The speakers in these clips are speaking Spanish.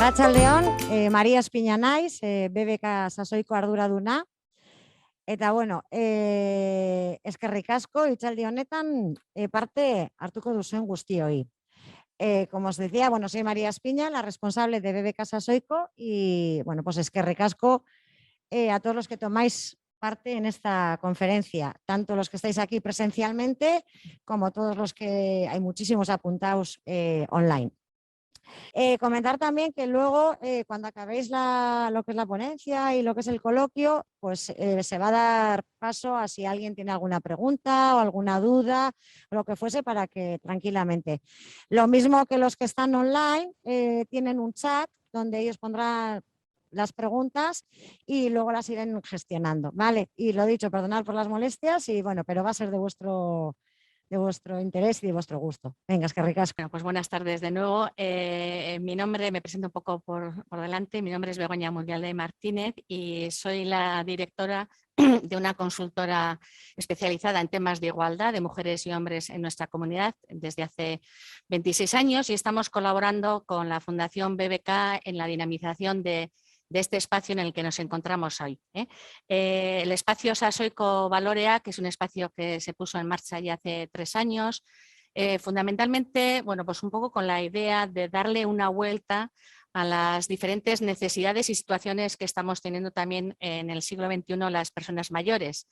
Arratsaldeon, Maria Espina naiz, BBK sasoiko arduraduna. Eta bueno, eskerrik asko hitzaldi honetan parte hartuko duzuen guztioi. Como os decía, bueno, soy María Espiña, la responsable de BBK Sasoico, y bueno, pues eskerrik asko a todos los que tomáis parte en esta conferencia, tanto los que estáis aquí presencialmente como todos los que hay muchísimos apuntados online. Comentar también que luego, cuando acabéis lo que es la ponencia y lo que es el coloquio, pues se va a dar paso a si alguien tiene alguna pregunta o alguna duda, o lo que fuese, para que tranquilamente. Lo mismo que los que están online, tienen un chat donde ellos pondrán las preguntas y luego las irán gestionando, ¿vale? Y lo dicho, perdonad por las molestias, y bueno, pero va a ser de vuestro interés y de vuestro gusto. Venga, eskerrik asko. Bueno, pues buenas tardes de nuevo. Mi nombre, me presento un poco por delante, mi nombre es Begoña Mundialde Martínez y soy la directora de una consultora especializada en temas de igualdad de mujeres y hombres en nuestra comunidad desde hace 26 años, y estamos colaborando con la Fundación BBK en la dinamización de este espacio en el que nos encontramos hoy. El espacio Sasoico Valorea, que es un espacio que se puso en marcha ya hace 3 años, fundamentalmente, bueno, pues un poco con la idea de darle una vuelta a las diferentes necesidades y situaciones que estamos teniendo también en el siglo XXI las personas mayores,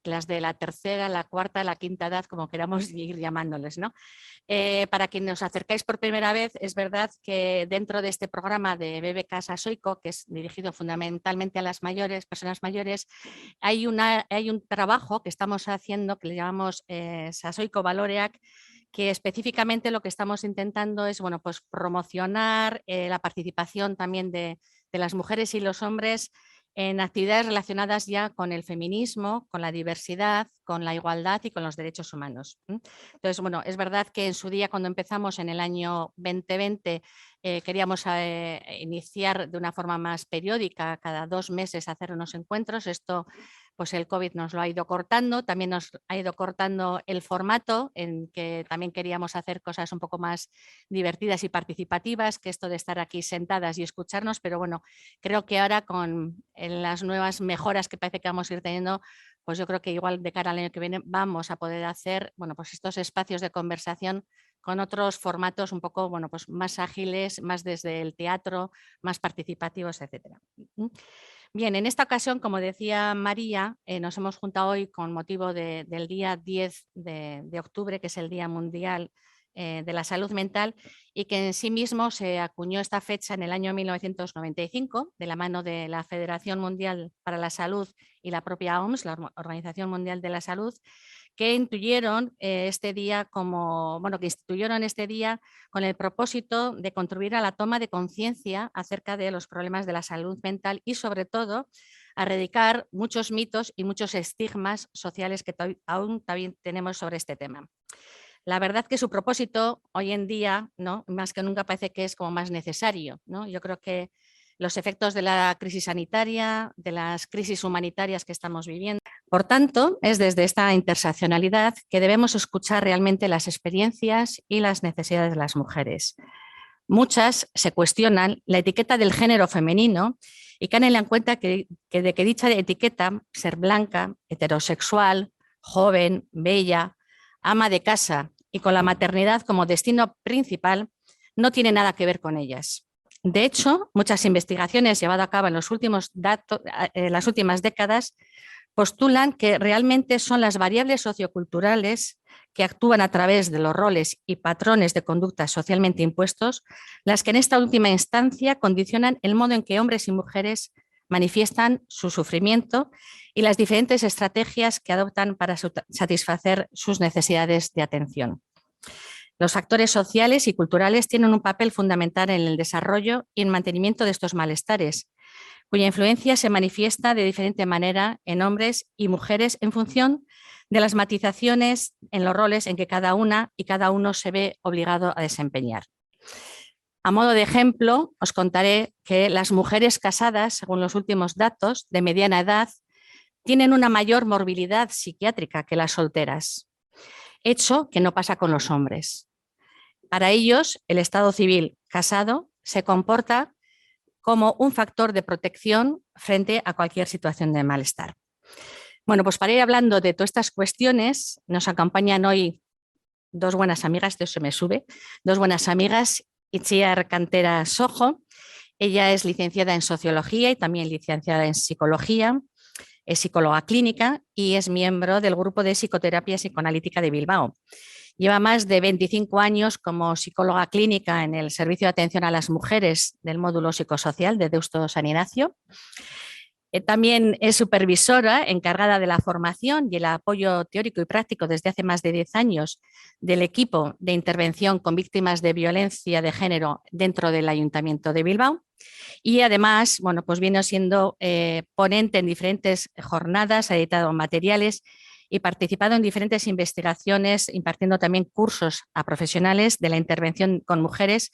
las de la tercera, la cuarta, la quinta edad, como queramos ir llamándoles, ¿no? Para quienes os acercáis por primera vez, es verdad que dentro de este programa de BBK Sasoico, que es dirigido fundamentalmente a las personas mayores, hay un trabajo que estamos haciendo que le llamamos Sasoico Valoreac, que específicamente lo que estamos intentando es, bueno, pues promocionar la participación también de las mujeres y los hombres en actividades relacionadas ya con el feminismo, con la diversidad, con la igualdad y con los derechos humanos. Entonces, bueno, es verdad que en su día, cuando empezamos en el año 2020, queríamos iniciar de una forma más periódica, cada 2 meses hacer unos encuentros. Esto, pues el COVID nos lo ha ido cortando, también nos ha ido cortando el formato, en que también queríamos hacer cosas un poco más divertidas y participativas que esto de estar aquí sentadas y escucharnos, pero bueno, creo que ahora con las nuevas mejoras que parece que vamos a ir teniendo, pues yo creo que igual de cara al año que viene vamos a poder hacer, bueno, pues estos espacios de conversación con otros formatos un poco, bueno, pues más ágiles, más desde el teatro, más participativos, etcétera. Bien, en esta ocasión, como decía María, nos hemos juntado hoy con motivo del día 10 de octubre, que es el Día Mundial de la Salud Mental, y que en sí mismo se acuñó esta fecha en el año 1995, de la mano de la Federación Mundial para la Salud y la propia OMS, la Organización Mundial de la Salud, que instituyeron este día con el propósito de contribuir a la toma de conciencia acerca de los problemas de la salud mental y, sobre todo, a erradicar muchos mitos y muchos estigmas sociales que aún también tenemos sobre este tema. La verdad que su propósito hoy en día, ¿no?, más que nunca parece que es como más necesario, ¿no? Yo creo que los efectos de la crisis sanitaria, de las crisis humanitarias que estamos viviendo. Por tanto, es desde esta interseccionalidad que debemos escuchar realmente las experiencias y las necesidades de las mujeres. Muchas se cuestionan la etiqueta del género femenino y caen en cuenta que dicha etiqueta, ser blanca, heterosexual, joven, bella, ama de casa y con la maternidad como destino principal, no tiene nada que ver con ellas. De hecho, muchas investigaciones llevadas a cabo en las últimas décadas postulan que realmente son las variables socioculturales que actúan a través de los roles y patrones de conducta socialmente impuestos las que en esta última instancia condicionan el modo en que hombres y mujeres manifiestan su sufrimiento y las diferentes estrategias que adoptan para satisfacer sus necesidades de atención. Los actores sociales y culturales tienen un papel fundamental en el desarrollo y en mantenimiento de estos malestares, cuya influencia se manifiesta de diferente manera en hombres y mujeres en función de las matizaciones en los roles en que cada una y cada uno se ve obligado a desempeñar. A modo de ejemplo, os contaré que las mujeres casadas, según los últimos datos de mediana edad, tienen una mayor morbilidad psiquiátrica que las solteras, hecho que no pasa con los hombres. Para ellos, el estado civil casado se comporta como un factor de protección frente a cualquier situación de malestar. Bueno, pues para ir hablando de todas estas cuestiones, nos acompañan hoy dos buenas amigas, de eso me sube, dos buenas amigas, Itziar Cantera Sojo. Ella es licenciada en Sociología y también licenciada en Psicología, es psicóloga clínica y es miembro del grupo de psicoterapia psicoanalítica de Bilbao. Lleva más de 25 años como psicóloga clínica en el Servicio de Atención a las Mujeres del módulo psicosocial de Deusto San Ignacio. También es supervisora encargada de la formación y el apoyo teórico y práctico desde hace más de 10 años del equipo de intervención con víctimas de violencia de género dentro del Ayuntamiento de Bilbao. Y además, bueno, pues viene siendo ponente en diferentes jornadas, ha editado materiales y participado en diferentes investigaciones, impartiendo también cursos a profesionales de la intervención con mujeres,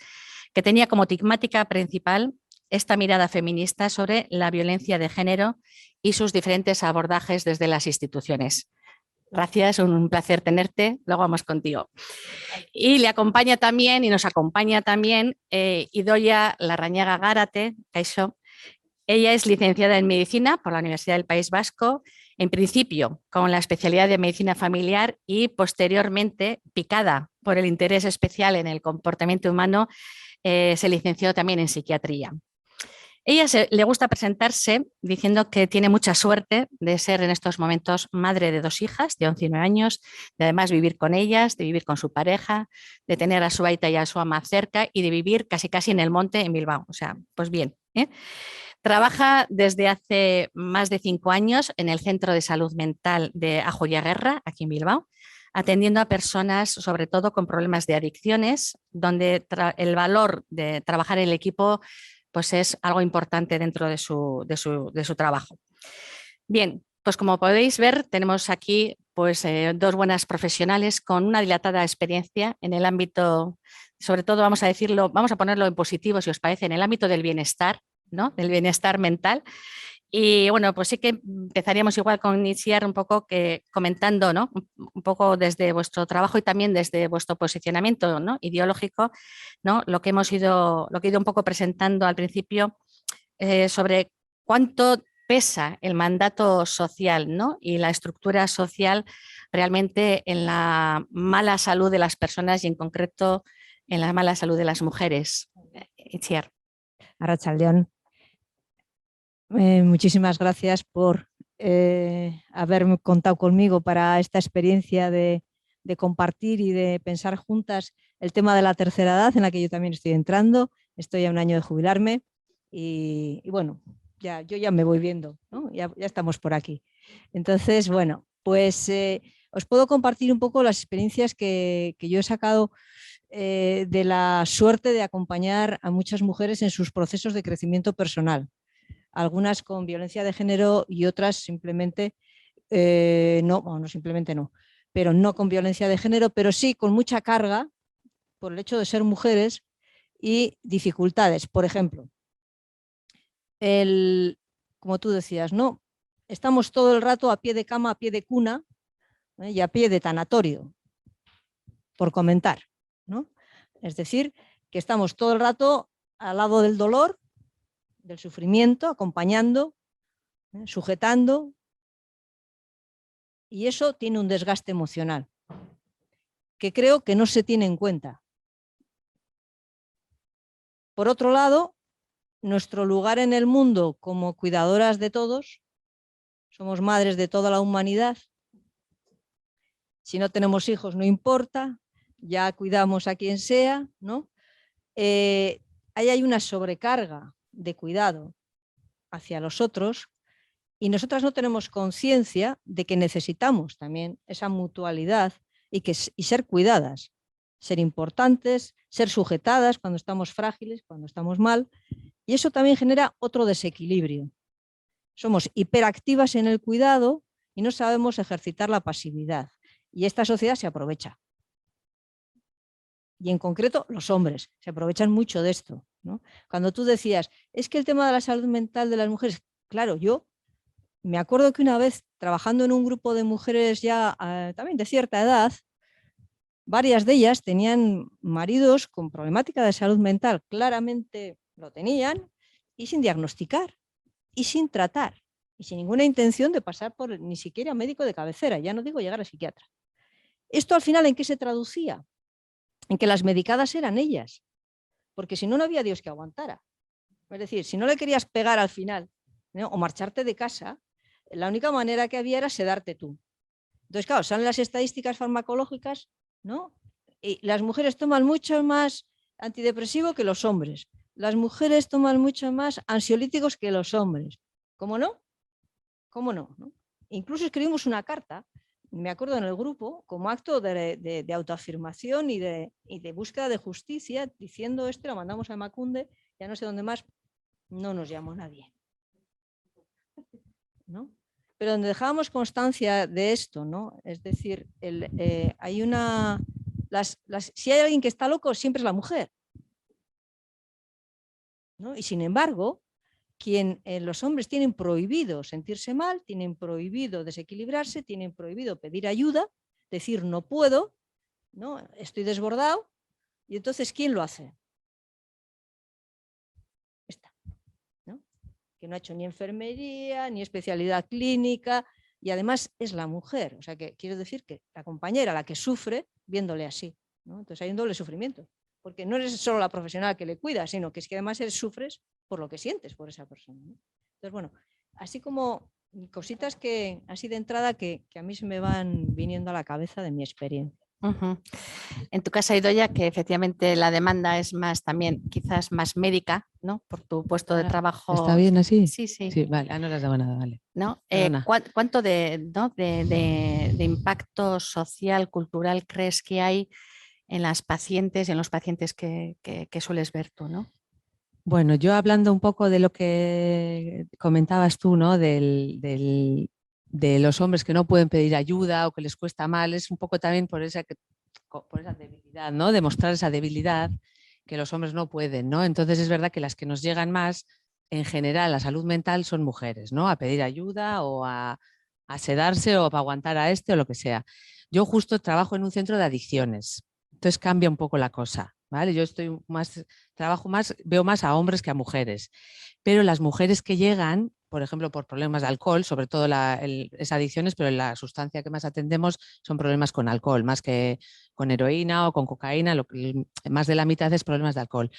que tenía como temática principal esta mirada feminista sobre la violencia de género y sus diferentes abordajes desde las instituciones. Gracias, un placer tenerte. Luego vamos contigo. Y le acompaña también, y nos acompaña también, Idoia Larrañaga Gárate, Kaixo. Ella es licenciada en Medicina por la Universidad del País Vasco, en principio con la especialidad de Medicina Familiar y posteriormente, picada por el interés especial en el comportamiento humano, se licenció también en Psiquiatría. Ella le gusta presentarse diciendo que tiene mucha suerte de ser en estos momentos madre de 2 hijas de 11 y 9 años, de además vivir con ellas, de vivir con su pareja, de tener a su aita y a su ama cerca y de vivir casi en el monte en Bilbao. O sea, pues bien. Trabaja desde hace más de 5 años en el Centro de Salud Mental de Ajoyaguerra, aquí en Bilbao, atendiendo a personas sobre todo con problemas de adicciones, donde el valor de trabajar en el equipo pues es algo importante dentro de su trabajo. Bien, pues como podéis ver, tenemos aquí pues, 2 buenas profesionales con una dilatada experiencia en el ámbito, sobre todo vamos a ponerlo en positivo, si os parece, en el ámbito del bienestar, ¿no? Del bienestar mental. Y bueno, pues sí que empezaríamos igual con iniciar un poco comentando, ¿no? Un poco desde vuestro trabajo y también desde vuestro posicionamiento, ¿no? Ideológico, ¿no? Lo que he ido un poco presentando al principio sobre cuánto pesa el mandato social, ¿no? Y la estructura social realmente en la mala salud de las personas y en concreto en la mala salud de las mujeres. Itziar. Arratsaldeon. Muchísimas gracias por haberme contado conmigo para esta experiencia de compartir y de pensar juntas el tema de la tercera edad, en la que yo también estoy entrando. Estoy a un año de jubilarme y bueno, yo ya me voy viendo, ¿no? Ya estamos por aquí. Entonces, bueno, pues os puedo compartir un poco las experiencias que yo he sacado de la suerte de acompañar a muchas mujeres en sus procesos de crecimiento personal. Algunas con violencia de género y otras simplemente no simplemente no, pero no con violencia de género, pero sí con mucha carga por el hecho de ser mujeres y dificultades. Por ejemplo, como tú decías, no, estamos todo el rato a pie de cama, a pie de cuna y a pie de tanatorio, por comentar, ¿no? Es decir, que estamos todo el rato al lado del dolor, del sufrimiento, acompañando, sujetando, y eso tiene un desgaste emocional que creo que no se tiene en cuenta. Por otro lado, nuestro lugar en el mundo como cuidadoras de todos, somos madres de toda la humanidad. Si no tenemos hijos no importa, ya cuidamos a quien sea, ¿no? Ahí hay una sobrecarga de cuidado hacia los otros y nosotras no tenemos conciencia de que necesitamos también esa mutualidad y ser cuidadas, ser importantes, ser sujetadas cuando estamos frágiles, cuando estamos mal, y eso también genera otro desequilibrio. Somos hiperactivas en el cuidado y no sabemos ejercitar la pasividad, y esta sociedad se aprovecha. Y en concreto los hombres se aprovechan mucho de esto, ¿no? Cuando tú decías, es que el tema de la salud mental de las mujeres, claro, yo me acuerdo que una vez trabajando en un grupo de mujeres ya también de cierta edad, varias de ellas tenían maridos con problemática de salud mental, claramente lo tenían, y sin diagnosticar y sin tratar y sin ninguna intención de pasar por ni siquiera médico de cabecera, ya no digo llegar a psiquiatra. ¿Esto al final en qué se traducía? En que las medicadas eran ellas, porque si no, no había Dios que aguantara. Es decir, si no le querías pegar al final, ¿no?, o marcharte de casa, la única manera que había era sedarte tú. Entonces, claro, salen las estadísticas farmacológicas, ¿no? Y las mujeres toman mucho más antidepresivo que los hombres. Las mujeres toman mucho más ansiolíticos que los hombres. ¿Cómo no? ¿Cómo no? ¿No? Incluso escribimos una carta, me acuerdo, en el grupo, como acto de autoafirmación y de búsqueda de justicia, diciendo esto, lo mandamos a Macunde, ya no sé dónde más, no nos llamó nadie, ¿no? Pero donde dejábamos constancia de esto, ¿no? Es decir, hay una... si hay alguien que está loco, siempre es la mujer, ¿no? Y sin embargo, los hombres tienen prohibido sentirse mal, tienen prohibido desequilibrarse, tienen prohibido pedir ayuda, decir no puedo, ¿no? Estoy desbordado, y entonces ¿quién lo hace? Esta, ¿no? Que no ha hecho ni enfermería, ni especialidad clínica, y además es la mujer. O sea, que quiero decir que la compañera, la que sufre, viéndole así, ¿no? Entonces hay un doble sufrimiento, porque no eres solo la profesional que le cuida, sino que es que además sufres por lo que sientes por esa persona, ¿no? Entonces, bueno, así como cositas que, así de entrada, que a mí se me van viniendo a la cabeza de mi experiencia. Ujú. En tu caso, Idoia, que efectivamente la demanda es más también, quizás más médica, ¿no? Por tu puesto de trabajo. ¿Está bien así? Sí, sí. Sí, vale. No les daba nada, vale. ¿No? Perdona. ¿Cuánto ¿no? de impacto social, cultural crees que hay en las pacientes y en los pacientes que sueles ver tú, ¿no? Bueno, yo hablando un poco de lo que comentabas tú, ¿no? De los hombres que no pueden pedir ayuda o que les cuesta mal, es un poco también por esa debilidad, ¿no? Demostrar esa debilidad que los hombres no pueden, ¿no? Entonces es verdad que las que nos llegan más, en general, a salud mental son mujeres, ¿no? A pedir ayuda o a sedarse o para aguantar a este o lo que sea. Yo justo trabajo en un centro de adicciones, entonces cambia un poco la cosa, ¿vale? Yo veo más a hombres que a mujeres, pero las mujeres que llegan, por ejemplo, por problemas de alcohol, sobre todo es adicciones, pero la sustancia que más atendemos son problemas con alcohol, más que con heroína o con cocaína, más de la mitad es problemas de alcohol.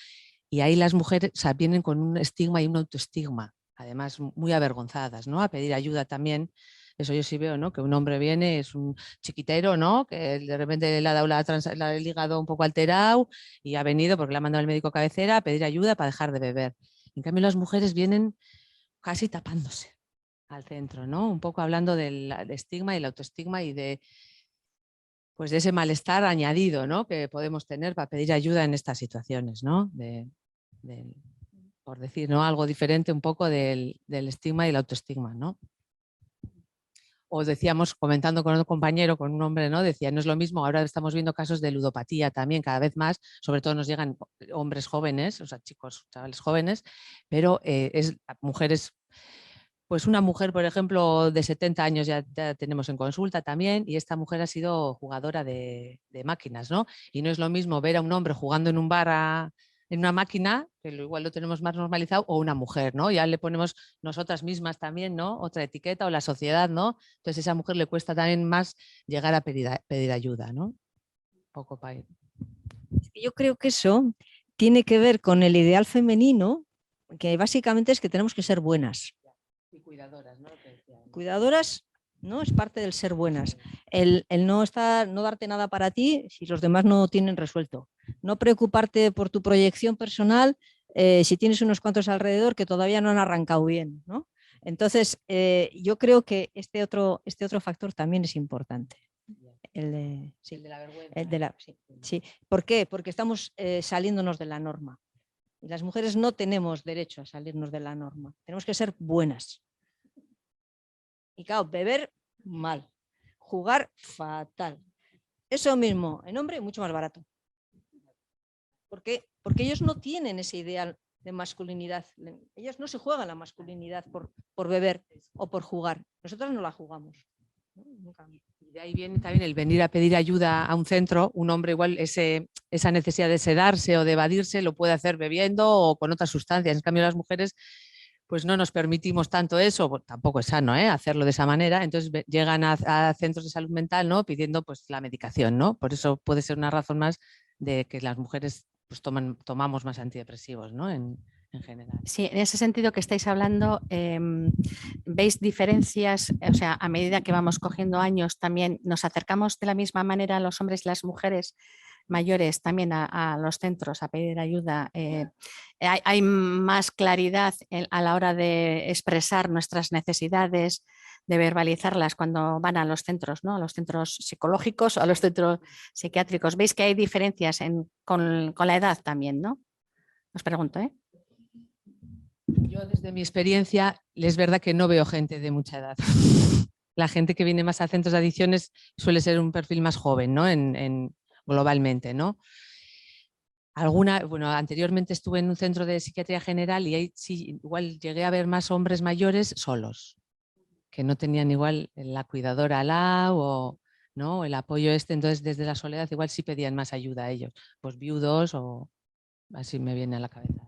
Y ahí las mujeres, o sea, vienen con un estigma y un autoestigma, además muy avergonzadas, ¿no? A pedir ayuda también. Eso yo sí veo, ¿no? Que un hombre viene, es un chiquitero, ¿no? Que de repente le ha dado el hígado un poco alterado y ha venido porque le ha mandado el médico cabecera a pedir ayuda para dejar de beber. En cambio, las mujeres vienen casi tapándose al centro, ¿no? Un poco hablando del estigma y el autoestigma y de ese malestar añadido, ¿no? Que podemos tener para pedir ayuda en estas situaciones, ¿no? Por decir, ¿no? Algo diferente un poco del estigma y el autoestigma, ¿no? O decíamos, comentando con un compañero, con un hombre, ¿no? Decía, no es lo mismo, ahora estamos viendo casos de ludopatía también cada vez más, sobre todo nos llegan hombres jóvenes, o sea, chicos, chavales jóvenes, pero mujeres, pues una mujer, por ejemplo, de 70 años ya tenemos en consulta también, y esta mujer ha sido jugadora de máquinas, ¿no? Y no es lo mismo ver a un hombre jugando en un bar en una máquina, que igual lo tenemos más normalizado, o una mujer, ¿no? Ya le ponemos nosotras mismas también, ¿no? Otra etiqueta, o la sociedad, ¿no? Entonces a esa mujer le cuesta también más llegar a pedir ayuda, ¿no? Un poco para ir. Yo creo que eso tiene que ver con el ideal femenino, que básicamente es que tenemos que ser buenas. Y cuidadoras, ¿no? Cuidadoras, ¿no? Es parte del ser buenas. El no darte nada para ti si los demás no tienen resuelto. No preocuparte por tu proyección personal si tienes unos cuantos alrededor que todavía no han arrancado bien, ¿no? Entonces, yo creo que este otro factor también es importante. El de la vergüenza. Sí. ¿Por qué? Porque estamos saliéndonos de la norma. Y las mujeres no tenemos derecho a salirnos de la norma. Tenemos que ser buenas. Y claro, beber mal, jugar fatal. Eso mismo, en hombre mucho más barato. Porque ellos no tienen ese ideal de masculinidad. Ellos no se juegan la masculinidad por beber o por jugar. Nosotros no la jugamos. Y de ahí viene también el venir a pedir ayuda a un centro. Un hombre igual esa necesidad de sedarse o de evadirse lo puede hacer bebiendo o con otras sustancias. En cambio, las mujeres pues no nos permitimos tanto eso, pues, tampoco es sano hacerlo de esa manera. Entonces llegan a centros de salud mental, ¿no? Pidiendo pues la medicación, ¿no? Por eso puede ser una razón más de que las mujeres pues tomamos más antidepresivos, ¿no? En general. Sí, en ese sentido que estáis hablando, ¿veis diferencias? O sea, a medida que vamos cogiendo años, también nos acercamos de la misma manera a los hombres y las mujeres mayores también a los centros a pedir ayuda. Hay más claridad a la hora de expresar nuestras necesidades, de verbalizarlas cuando van a los centros, ¿no? A los centros psicológicos o a los centros psiquiátricos. ¿Veis que hay diferencias con la edad también, no? Os pregunto, ¿eh? Yo desde mi experiencia, es verdad que no veo gente de mucha edad. La gente que viene más a centros de adicciones suele ser un perfil más joven, ¿no? Globalmente, ¿no? Bueno, anteriormente estuve en un centro de psiquiatría general y ahí sí, igual llegué a ver más hombres mayores solos, que no tenían igual la cuidadora al lado o ¿no? El apoyo entonces desde la soledad igual sí pedían más ayuda a ellos, pues viudos o así me viene a la cabeza.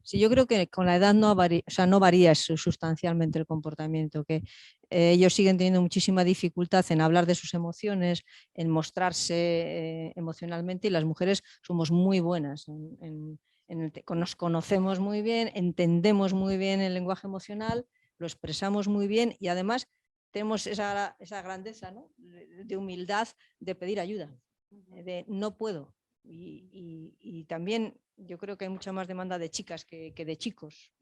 Sí, yo creo que con la edad no varía sustancialmente el comportamiento, que ellos siguen teniendo muchísima dificultad en hablar de sus emociones, en mostrarse emocionalmente, y las mujeres somos muy buenas nos conocemos muy bien, entendemos muy bien el lenguaje emocional, lo expresamos muy bien y además tenemos esa grandeza, ¿no? de humildad de pedir ayuda, de no puedo. Y también yo creo que hay mucha más demanda de chicas que de chicos.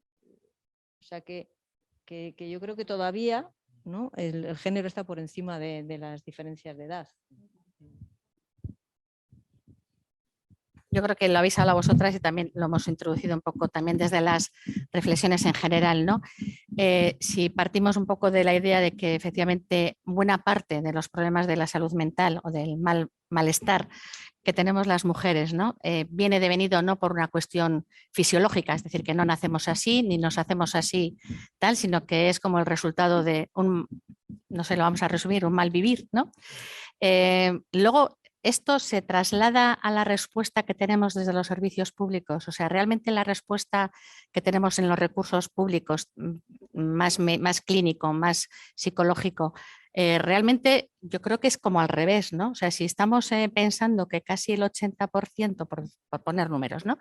O sea que yo creo que todavía, ¿no? el género está por encima de las diferencias de edad. Yo creo que lo habéis hablado vosotras y también lo hemos introducido un poco también desde las reflexiones en general, ¿no? Si partimos un poco de la idea de que efectivamente buena parte de los problemas de la salud mental o del malestar que tenemos las mujeres, ¿no? Viene devenido no por una cuestión fisiológica, es decir, que no nacemos así ni nos hacemos así tal, sino que es como el resultado de no sé, lo vamos a resumir, un mal vivir, ¿no? Luego, esto se traslada a la respuesta que tenemos desde los servicios públicos, o sea, realmente la respuesta que tenemos en los recursos públicos, más clínico, más psicológico, realmente yo creo que es como al revés, ¿no? O sea, si estamos pensando que casi el 80%, por poner números, ¿no?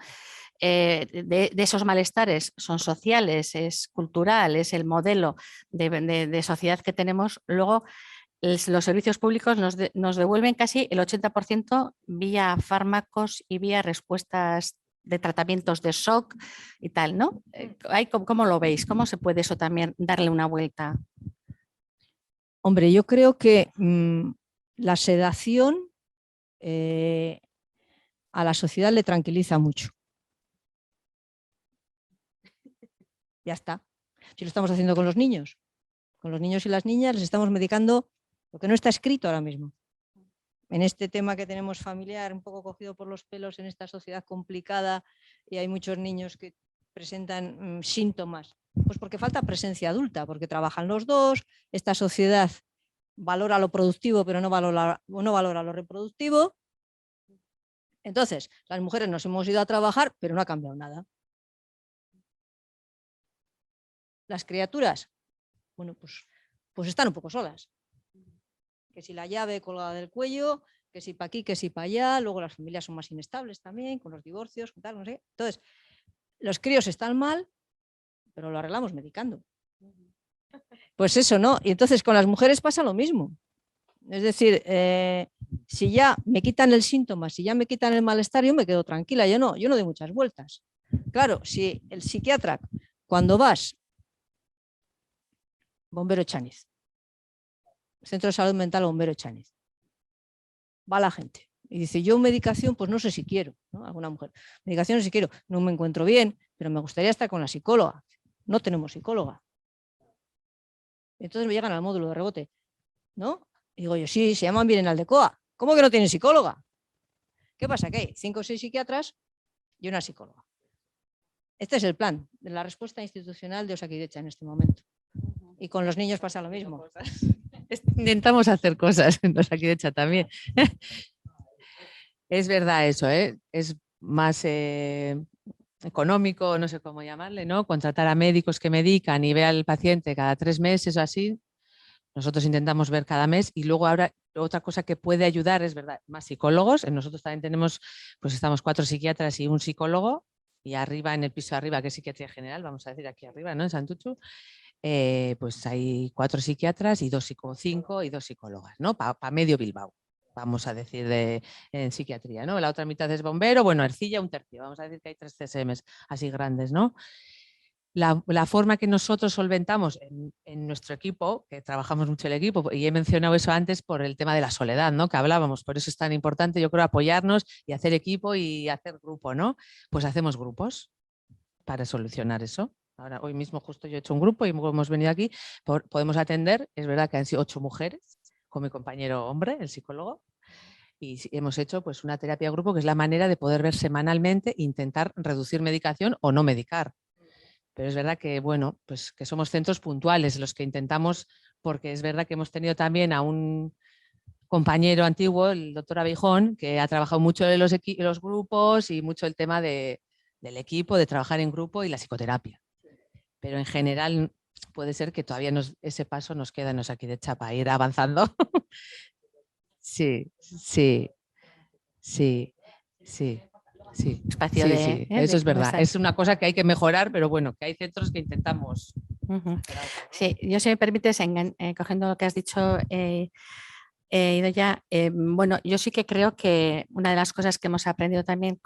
De esos malestares son sociales, es cultural, es el modelo de sociedad que tenemos, luego los servicios públicos nos devuelven casi el 80% vía fármacos y vía respuestas de tratamientos de shock y tal, ¿no? ¿Cómo lo veis? ¿Cómo se puede eso también darle una vuelta? Hombre, yo creo que la sedación a la sociedad le tranquiliza mucho. Ya está. Si lo estamos haciendo con los niños y las niñas, les estamos medicando lo que no está escrito ahora mismo. En este tema que tenemos familiar, un poco cogido por los pelos en esta sociedad complicada, y hay muchos niños que presentan síntomas, pues porque falta presencia adulta, porque trabajan los dos, esta sociedad valora lo productivo pero no valora lo reproductivo. Entonces, las mujeres nos hemos ido a trabajar, pero no ha cambiado nada. Las criaturas, bueno, pues están un poco solas. Que si la llave colgada del cuello, que si para aquí, que si para allá, luego las familias son más inestables también, con los divorcios, con tal, no sé. Entonces, los críos están mal, pero lo arreglamos medicando. Pues eso, ¿no? Y entonces con las mujeres pasa lo mismo. Es decir, si ya me quitan el síntoma, si ya me quitan el malestar, yo me quedo tranquila, yo no doy muchas vueltas. Claro, si el psiquiatra, cuando vas, Bombero Chaniz, Centro de Salud Mental Bombero Chaniz, va la gente y dice, yo medicación, pues no sé si quiero, ¿no? Alguna mujer, medicación no sé si quiero, no me encuentro bien, pero me gustaría estar con la psicóloga. No tenemos psicóloga. Entonces me llegan al módulo de rebote, ¿no? Y digo yo, sí, se llaman bien en Aldecoa. ¿Cómo que no tienen psicóloga? ¿Qué pasa? Que hay 5 o 6 psiquiatras y una psicóloga. Este es el plan de la respuesta institucional de Osakidetza en este momento. Y con los niños pasa lo mismo. Intentamos hacer cosas en los Osakidecha también. Es verdad eso, ¿eh? Es más económico, no sé cómo llamarle, ¿no? Contratar a médicos que medican y vean al paciente cada 3 meses o así. Nosotros intentamos ver cada mes y luego ahora otra cosa que puede ayudar es verdad, más psicólogos. Nosotros también tenemos, pues estamos 4 psiquiatras y un psicólogo y arriba, en el piso de arriba, que es psiquiatría general, vamos a decir aquí arriba, ¿no? En Santuchu, pues hay 4 psiquiatras y 5 y 2 psicólogas, ¿no? Para medio Bilbao, vamos a decir, en psiquiatría, ¿no? La otra mitad es bombero, bueno, Ercilla, un tercio, vamos a decir que hay 3 CSMs así grandes, ¿no? La forma que nosotros solventamos en nuestro equipo, que trabajamos mucho el equipo, y he mencionado eso antes por el tema de la soledad, ¿no? Que hablábamos, por eso es tan importante, yo creo, apoyarnos y hacer equipo y hacer grupo, ¿no? Pues hacemos grupos para solucionar eso. Ahora, hoy mismo justo yo he hecho un grupo y hemos venido aquí, podemos atender, es verdad que han sido 8 mujeres, con mi compañero hombre, el psicólogo, y hemos hecho pues una terapia de grupo que es la manera de poder ver semanalmente e intentar reducir medicación o no medicar. Pero es verdad que, bueno, pues que somos centros puntuales los que intentamos, porque es verdad que hemos tenido también a un compañero antiguo, el doctor Abijón, que ha trabajado mucho en los grupos y mucho el tema del equipo, de trabajar en grupo y la psicoterapia. Pero en general puede ser que todavía ese paso nos queda en Osakidecha para ir avanzando. Sí, sí, sí, sí. Sí, Espacio sí, eso de es verdad. conversar. Es una cosa que hay que mejorar, pero bueno, que hay centros que intentamos. Sí, yo si me permites, cogiendo lo que has dicho, Idoia, bueno, yo sí que creo que una de las cosas que hemos aprendido también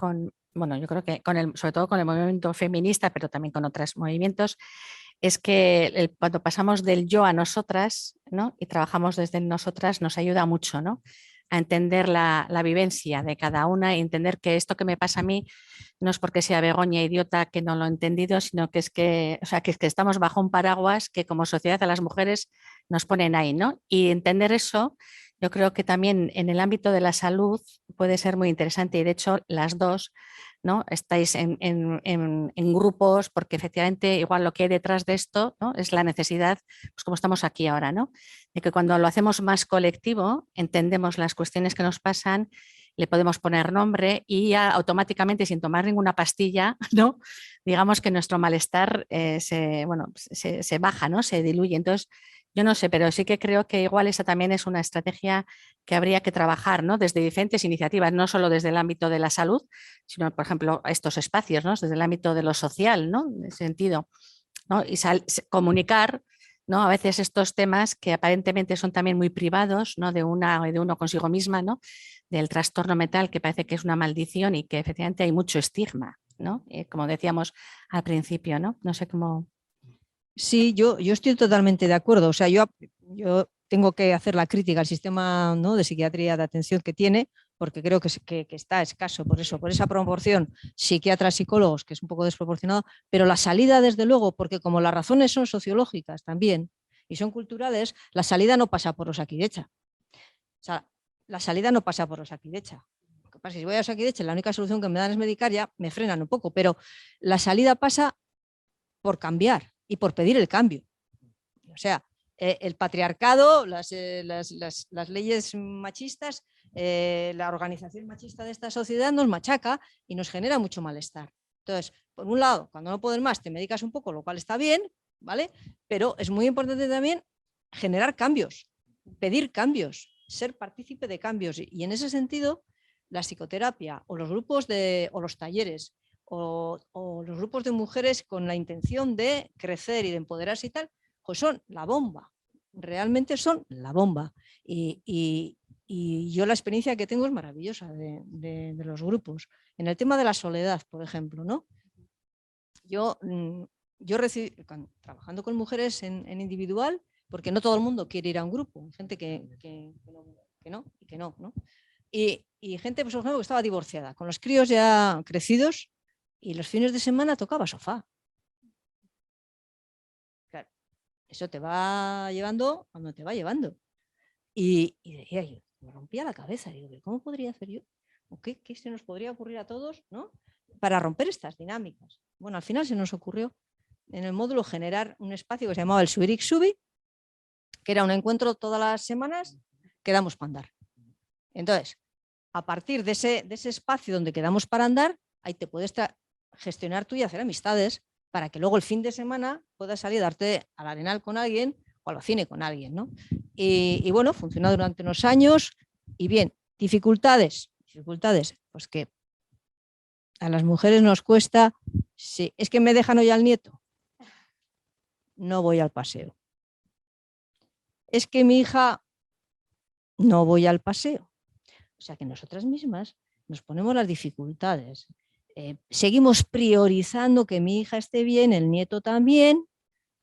bueno, yo creo que sobre todo con el movimiento feminista, pero también con otros movimientos, es que cuando pasamos del yo a nosotras, ¿no? Y trabajamos desde nosotras, nos ayuda mucho, ¿no? A entender la vivencia de cada una y entender que esto que me pasa a mí no es porque sea Begoña idiota que no lo he entendido, sino que es que, o sea, que estamos bajo un paraguas que como sociedad a las mujeres nos ponen ahí, ¿no? Y entender eso, yo creo que también en el ámbito de la salud puede ser muy interesante y de hecho las dos, ¿no? Estáis en grupos porque efectivamente igual lo que hay detrás de esto, ¿no? Es la necesidad, pues como estamos aquí ahora, ¿no? De que cuando lo hacemos más colectivo, entendemos las cuestiones que nos pasan, le podemos poner nombre y ya automáticamente sin tomar ninguna pastilla, ¿no? Digamos que nuestro malestar se baja, ¿no? Se diluye. Entonces, yo no sé, pero sí que creo que igual esa también es una estrategia que habría que trabajar, ¿no? Desde diferentes iniciativas, no solo desde el ámbito de la salud, sino, por ejemplo, estos espacios, ¿no? Desde el ámbito de lo social, ¿no? En ese sentido, ¿no? Y comunicar, ¿no? A veces estos temas que aparentemente son también muy privados, ¿no? De uno consigo misma, ¿no? Del trastorno mental, que parece que es una maldición y que efectivamente hay mucho estigma, ¿no? Como decíamos al principio, ¿no? No sé cómo. Sí, yo estoy totalmente de acuerdo. O sea, yo tengo que hacer la crítica al sistema, ¿no?, de psiquiatría de atención que tiene, porque creo que está escaso por eso, por esa proporción psiquiatras, psicólogos, que es un poco desproporcionado, pero la salida, desde luego, porque como las razones son sociológicas también y son culturales, la salida no pasa por Osakidecha. O sea, la salida no pasa por Osakidecha. Lo que pasa es que si voy a Osakidecha, la única solución que me dan es medicar, ya me frenan un poco, pero la salida pasa por cambiar y por pedir el cambio. O sea, el patriarcado, las leyes machistas, la organización machista de esta sociedad nos machaca y nos genera mucho malestar. Entonces, por un lado, cuando no puedes más, te medicas un poco, lo cual está bien, ¿vale? Pero es muy importante también generar cambios, pedir cambios, ser partícipe de cambios. Y en ese sentido, la psicoterapia o los grupos o los talleres o los grupos de mujeres con la intención de crecer y de empoderarse y tal, pues son la bomba, realmente son la bomba. Y yo la experiencia que tengo es maravillosa de los grupos. En el tema de la soledad, por ejemplo, ¿no? Yo trabajando con mujeres en individual, porque no todo el mundo quiere ir a un grupo, hay gente que no, y que no, ¿no? Y gente, por ejemplo, que estaba divorciada, con los críos ya crecidos, y los fines de semana tocaba sofá. Claro, eso te va llevando cuando te va llevando. Y decía yo, me rompía la cabeza, digo, ¿cómo podría hacer yo? ¿O qué se nos podría ocurrir a todos, ¿no?, para romper estas dinámicas? Bueno, al final se nos ocurrió en el módulo generar un espacio que se llamaba el Subirik Subi, que era un encuentro todas las semanas, quedamos para andar. Entonces, a partir de ese espacio donde quedamos para andar, ahí te puedes gestionar tú y hacer amistades para que luego el fin de semana puedas salir a darte al Arenal con alguien o al cine con alguien, ¿no? Y bueno, funcionó durante unos años y bien, dificultades, pues que a las mujeres nos cuesta, sí, es que me dejan hoy al nieto, no voy al paseo. Es que mi hija, no voy al paseo. O sea que nosotras mismas nos ponemos las dificultades. Seguimos priorizando que mi hija esté bien, el nieto también,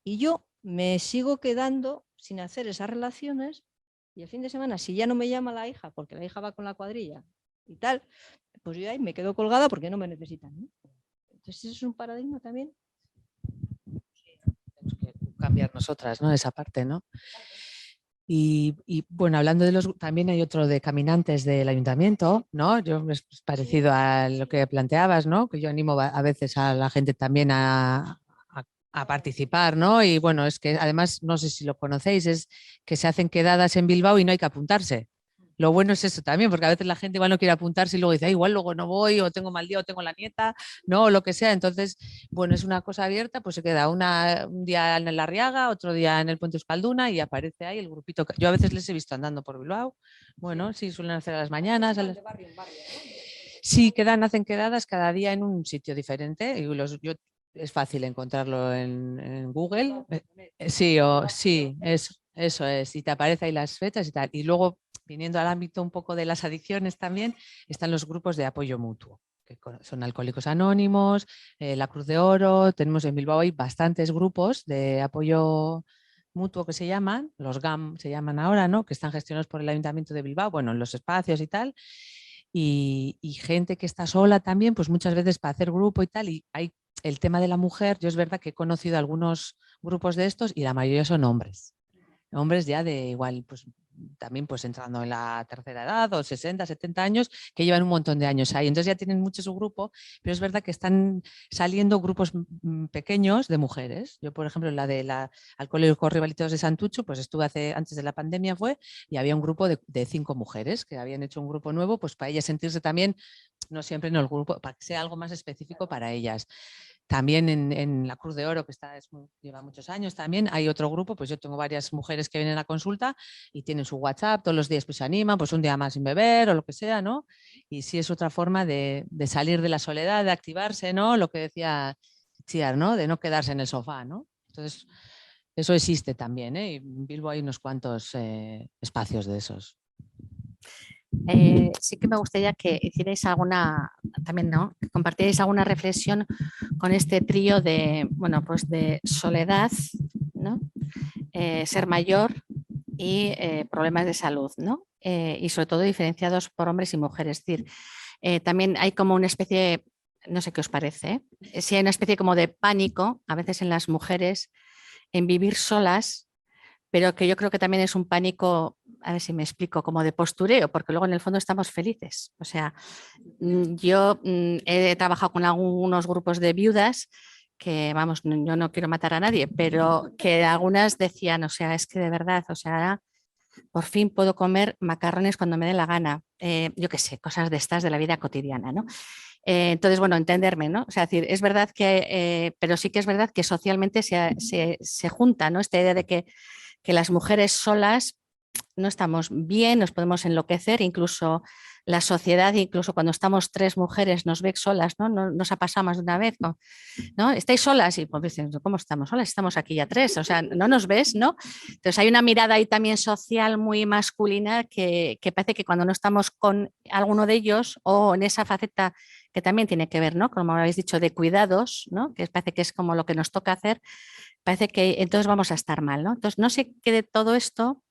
y yo me sigo quedando sin hacer esas relaciones y el fin de semana, si ya no me llama la hija, porque la hija va con la cuadrilla y tal, pues yo ahí me quedo colgada porque no me necesitan, ¿no? Entonces eso es un paradigma también. Tenemos que cambiar nosotras, ¿no? Esa parte, ¿no? Y bueno, hablando de también hay otro de caminantes del ayuntamiento, ¿no? Yo es parecido a lo que planteabas, ¿no? Que yo animo a veces a la gente también a participar, ¿no? Y bueno, es que además, no sé si lo conocéis, es que se hacen quedadas en Bilbao y no hay que apuntarse. Lo bueno es eso también, porque a veces la gente igual no quiere apuntarse y luego dice, igual luego no voy, o tengo mal día, o tengo la nieta, no, o lo que sea. Entonces, bueno, es una cosa abierta, pues se queda un día en la Arriaga, otro día en el Puente Euskalduna y aparece ahí el grupito. Yo a veces les he visto andando por Bilbao. Bueno, sí, suelen hacer a las mañanas. Sí, hacen quedadas cada día en un sitio diferente. Y es fácil encontrarlo en Google. Sí, eso es. Y te aparece ahí las fechas y tal. Y luego, viniendo al ámbito un poco de las adicciones también, están los grupos de apoyo mutuo, que son Alcohólicos Anónimos, la Cruz de Oro. Tenemos en Bilbao hay bastantes grupos de apoyo mutuo que se llaman, los GAM se llaman ahora, ¿no? Que están gestionados por el Ayuntamiento de Bilbao, bueno, en los espacios y tal. Y gente que está sola también, pues muchas veces para hacer grupo y tal. Y hay el tema de la mujer, yo es verdad que he conocido algunos grupos de estos y la mayoría son hombres. Hombres ya de igual, pues también pues entrando en la tercera edad o 60, 70 años, que llevan un montón de años ahí. Entonces ya tienen mucho su grupo, pero es verdad que están saliendo grupos pequeños de mujeres. Yo, por ejemplo, en la de la Alcohólicos Rivalitos de Santucho, pues estuve antes de la pandemia y había un grupo de 5 mujeres que habían hecho un grupo nuevo, pues para ellas sentirse también, no siempre en el grupo, para que sea algo más específico para ellas. También en la Cruz de Oro, que lleva muchos años también, hay otro grupo, pues yo tengo varias mujeres que vienen a consulta y tienen su WhatsApp, todos los días pues se animan, pues un día más sin beber o lo que sea, ¿no? Y sí es otra forma de salir de la soledad, de activarse, ¿no? Lo que decía Chiar, ¿no? De no quedarse en el sofá, ¿no? Entonces, eso existe también, ¿eh? Y en Bilbao hay unos cuantos espacios de esos. Sí que me gustaría que hicierais alguna, también, ¿no? Que compartierais alguna reflexión con este trío de, bueno, pues de soledad, ¿no? Ser mayor y problemas de salud, ¿no? Y sobre todo diferenciados por hombres y mujeres. Es decir, también hay como una especie, no sé qué os parece, si hay una especie como de pánico, a veces en las mujeres, en vivir solas, pero que yo creo que también es un pánico, a ver si me explico, como de postureo, porque luego en el fondo estamos felices. O sea, yo he trabajado con algunos grupos de viudas que, vamos, yo no quiero matar a nadie, pero que algunas decían, o sea, es que de verdad, o sea, por fin puedo comer macarrones cuando me dé la gana. Yo qué sé, cosas de estas de la vida cotidiana, ¿no? Entonces, bueno, entenderme, ¿no? O sea, decir, es verdad que, pero sí que es verdad que socialmente se junta, ¿no? Esta idea de que las mujeres solas no estamos bien, nos podemos enloquecer, incluso la sociedad, incluso cuando estamos 3 mujeres, nos ve solas, ¿no? Nos ha pasado más de una vez, ¿no? ¿Estáis solas? Y pues dicen, ¿cómo estamos solas? Estamos aquí ya 3, o sea, no nos ves, ¿no? Entonces hay una mirada ahí también social muy masculina que parece que cuando no estamos con alguno de ellos o en esa faceta que también tiene que ver, ¿no? Como habéis dicho, de cuidados, ¿no? Que parece que es como lo que nos toca hacer, parece que entonces vamos a estar mal, ¿no? Entonces no sé qué de todo esto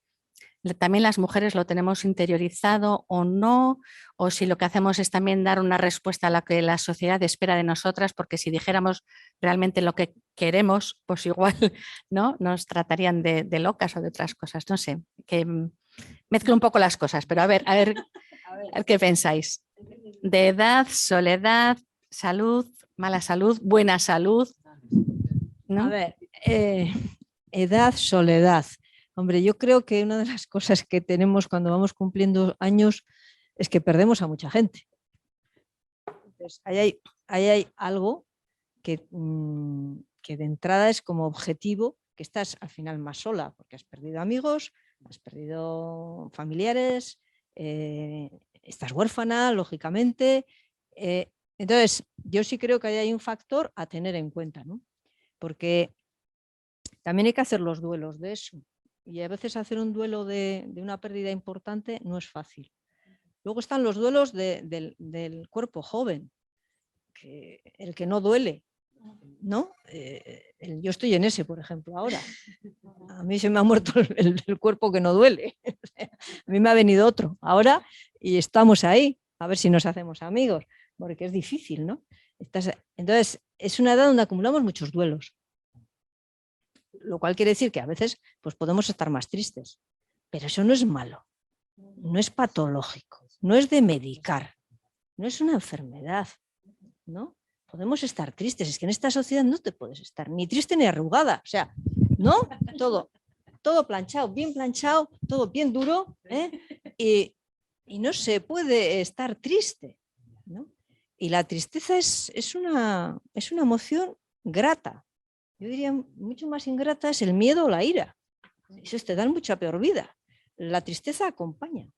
también las mujeres lo tenemos interiorizado o no, o si lo que hacemos es también dar una respuesta a la que la sociedad espera de nosotras, porque si dijéramos realmente lo que queremos, pues igual, ¿no? Nos tratarían de locas o de otras cosas. No sé, que mezclo un poco las cosas, pero a ver qué pensáis. De edad, soledad, salud, mala salud, buena salud. ¿no? A ver, edad, soledad. Hombre, yo creo que una de las cosas que tenemos cuando vamos cumpliendo años es que perdemos a mucha gente. Entonces, ahí hay algo que de entrada es como objetivo, que estás al final más sola, porque has perdido amigos, has perdido familiares, estás huérfana, lógicamente. Entonces, yo sí creo que ahí hay un factor a tener en cuenta, ¿no? Porque también hay que hacer los duelos de eso. Y a veces hacer un duelo de una pérdida importante no es fácil. Luego están los duelos del cuerpo joven, el que no duele, ¿no? Yo estoy en ese, por ejemplo, ahora. A mí se me ha muerto el cuerpo que no duele. A mí me ha venido otro ahora y estamos ahí, a ver si nos hacemos amigos, porque es difícil, ¿no? Entonces, es una edad donde acumulamos muchos duelos, lo cual quiere decir que a veces pues, podemos estar más tristes, pero eso no es malo, no es patológico, no es de medicar, no es una enfermedad, ¿no? Podemos estar tristes, es que en esta sociedad no te puedes estar ni triste ni arrugada, o sea, ¿no? Todo planchado, todo bien duro, ¿eh? Y no se puede estar triste, ¿no? Y la tristeza es una emoción grata. Yo diría mucho más ingrata es el miedo o la ira. Eso te dan mucha peor vida. La tristeza acompaña,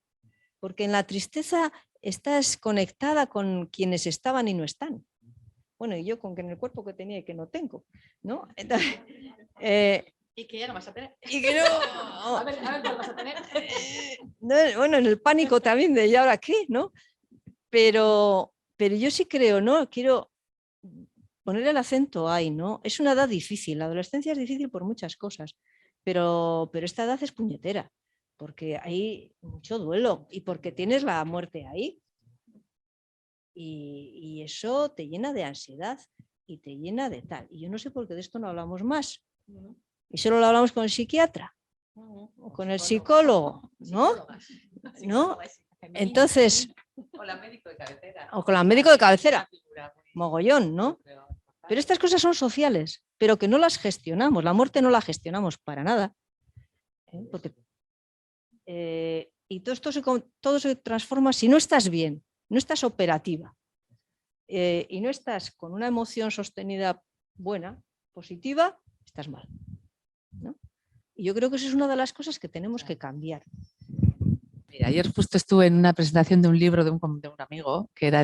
porque en la tristeza estás conectada con quienes estaban y no están. Bueno, y yo con que en el cuerpo que tenía y que no tengo, ¿no? Entonces, Y que ya no vas a tener. y que no, A ver cuál vas a tener. no, bueno, en el pánico también de ¿y ahora qué? ¿No? Pero yo sí creo, ¿no? Quiero poner el acento ahí, ¿no? Es una edad difícil, la adolescencia es difícil por muchas cosas, pero esta edad es puñetera, porque hay mucho duelo y porque tienes la muerte ahí. Y eso te llena de ansiedad y te llena de tal. Y yo no sé por qué de esto no hablamos más. Y solo lo hablamos con el psiquiatra o con el psicólogo, ¿no? ¿No? Entonces, O la médico de cabecera. o con la médico de cabecera, mogollón, ¿no? Pero estas cosas son sociales, pero que no las gestionamos. La muerte no la gestionamos para nada. Porque, y todo se transforma si no estás bien, no estás operativa y no estás con una emoción sostenida buena, positiva, estás mal, ¿no? Y yo creo que eso es una de las cosas que tenemos que cambiar. Mira, ayer justo estuve en una presentación de un libro de un amigo que era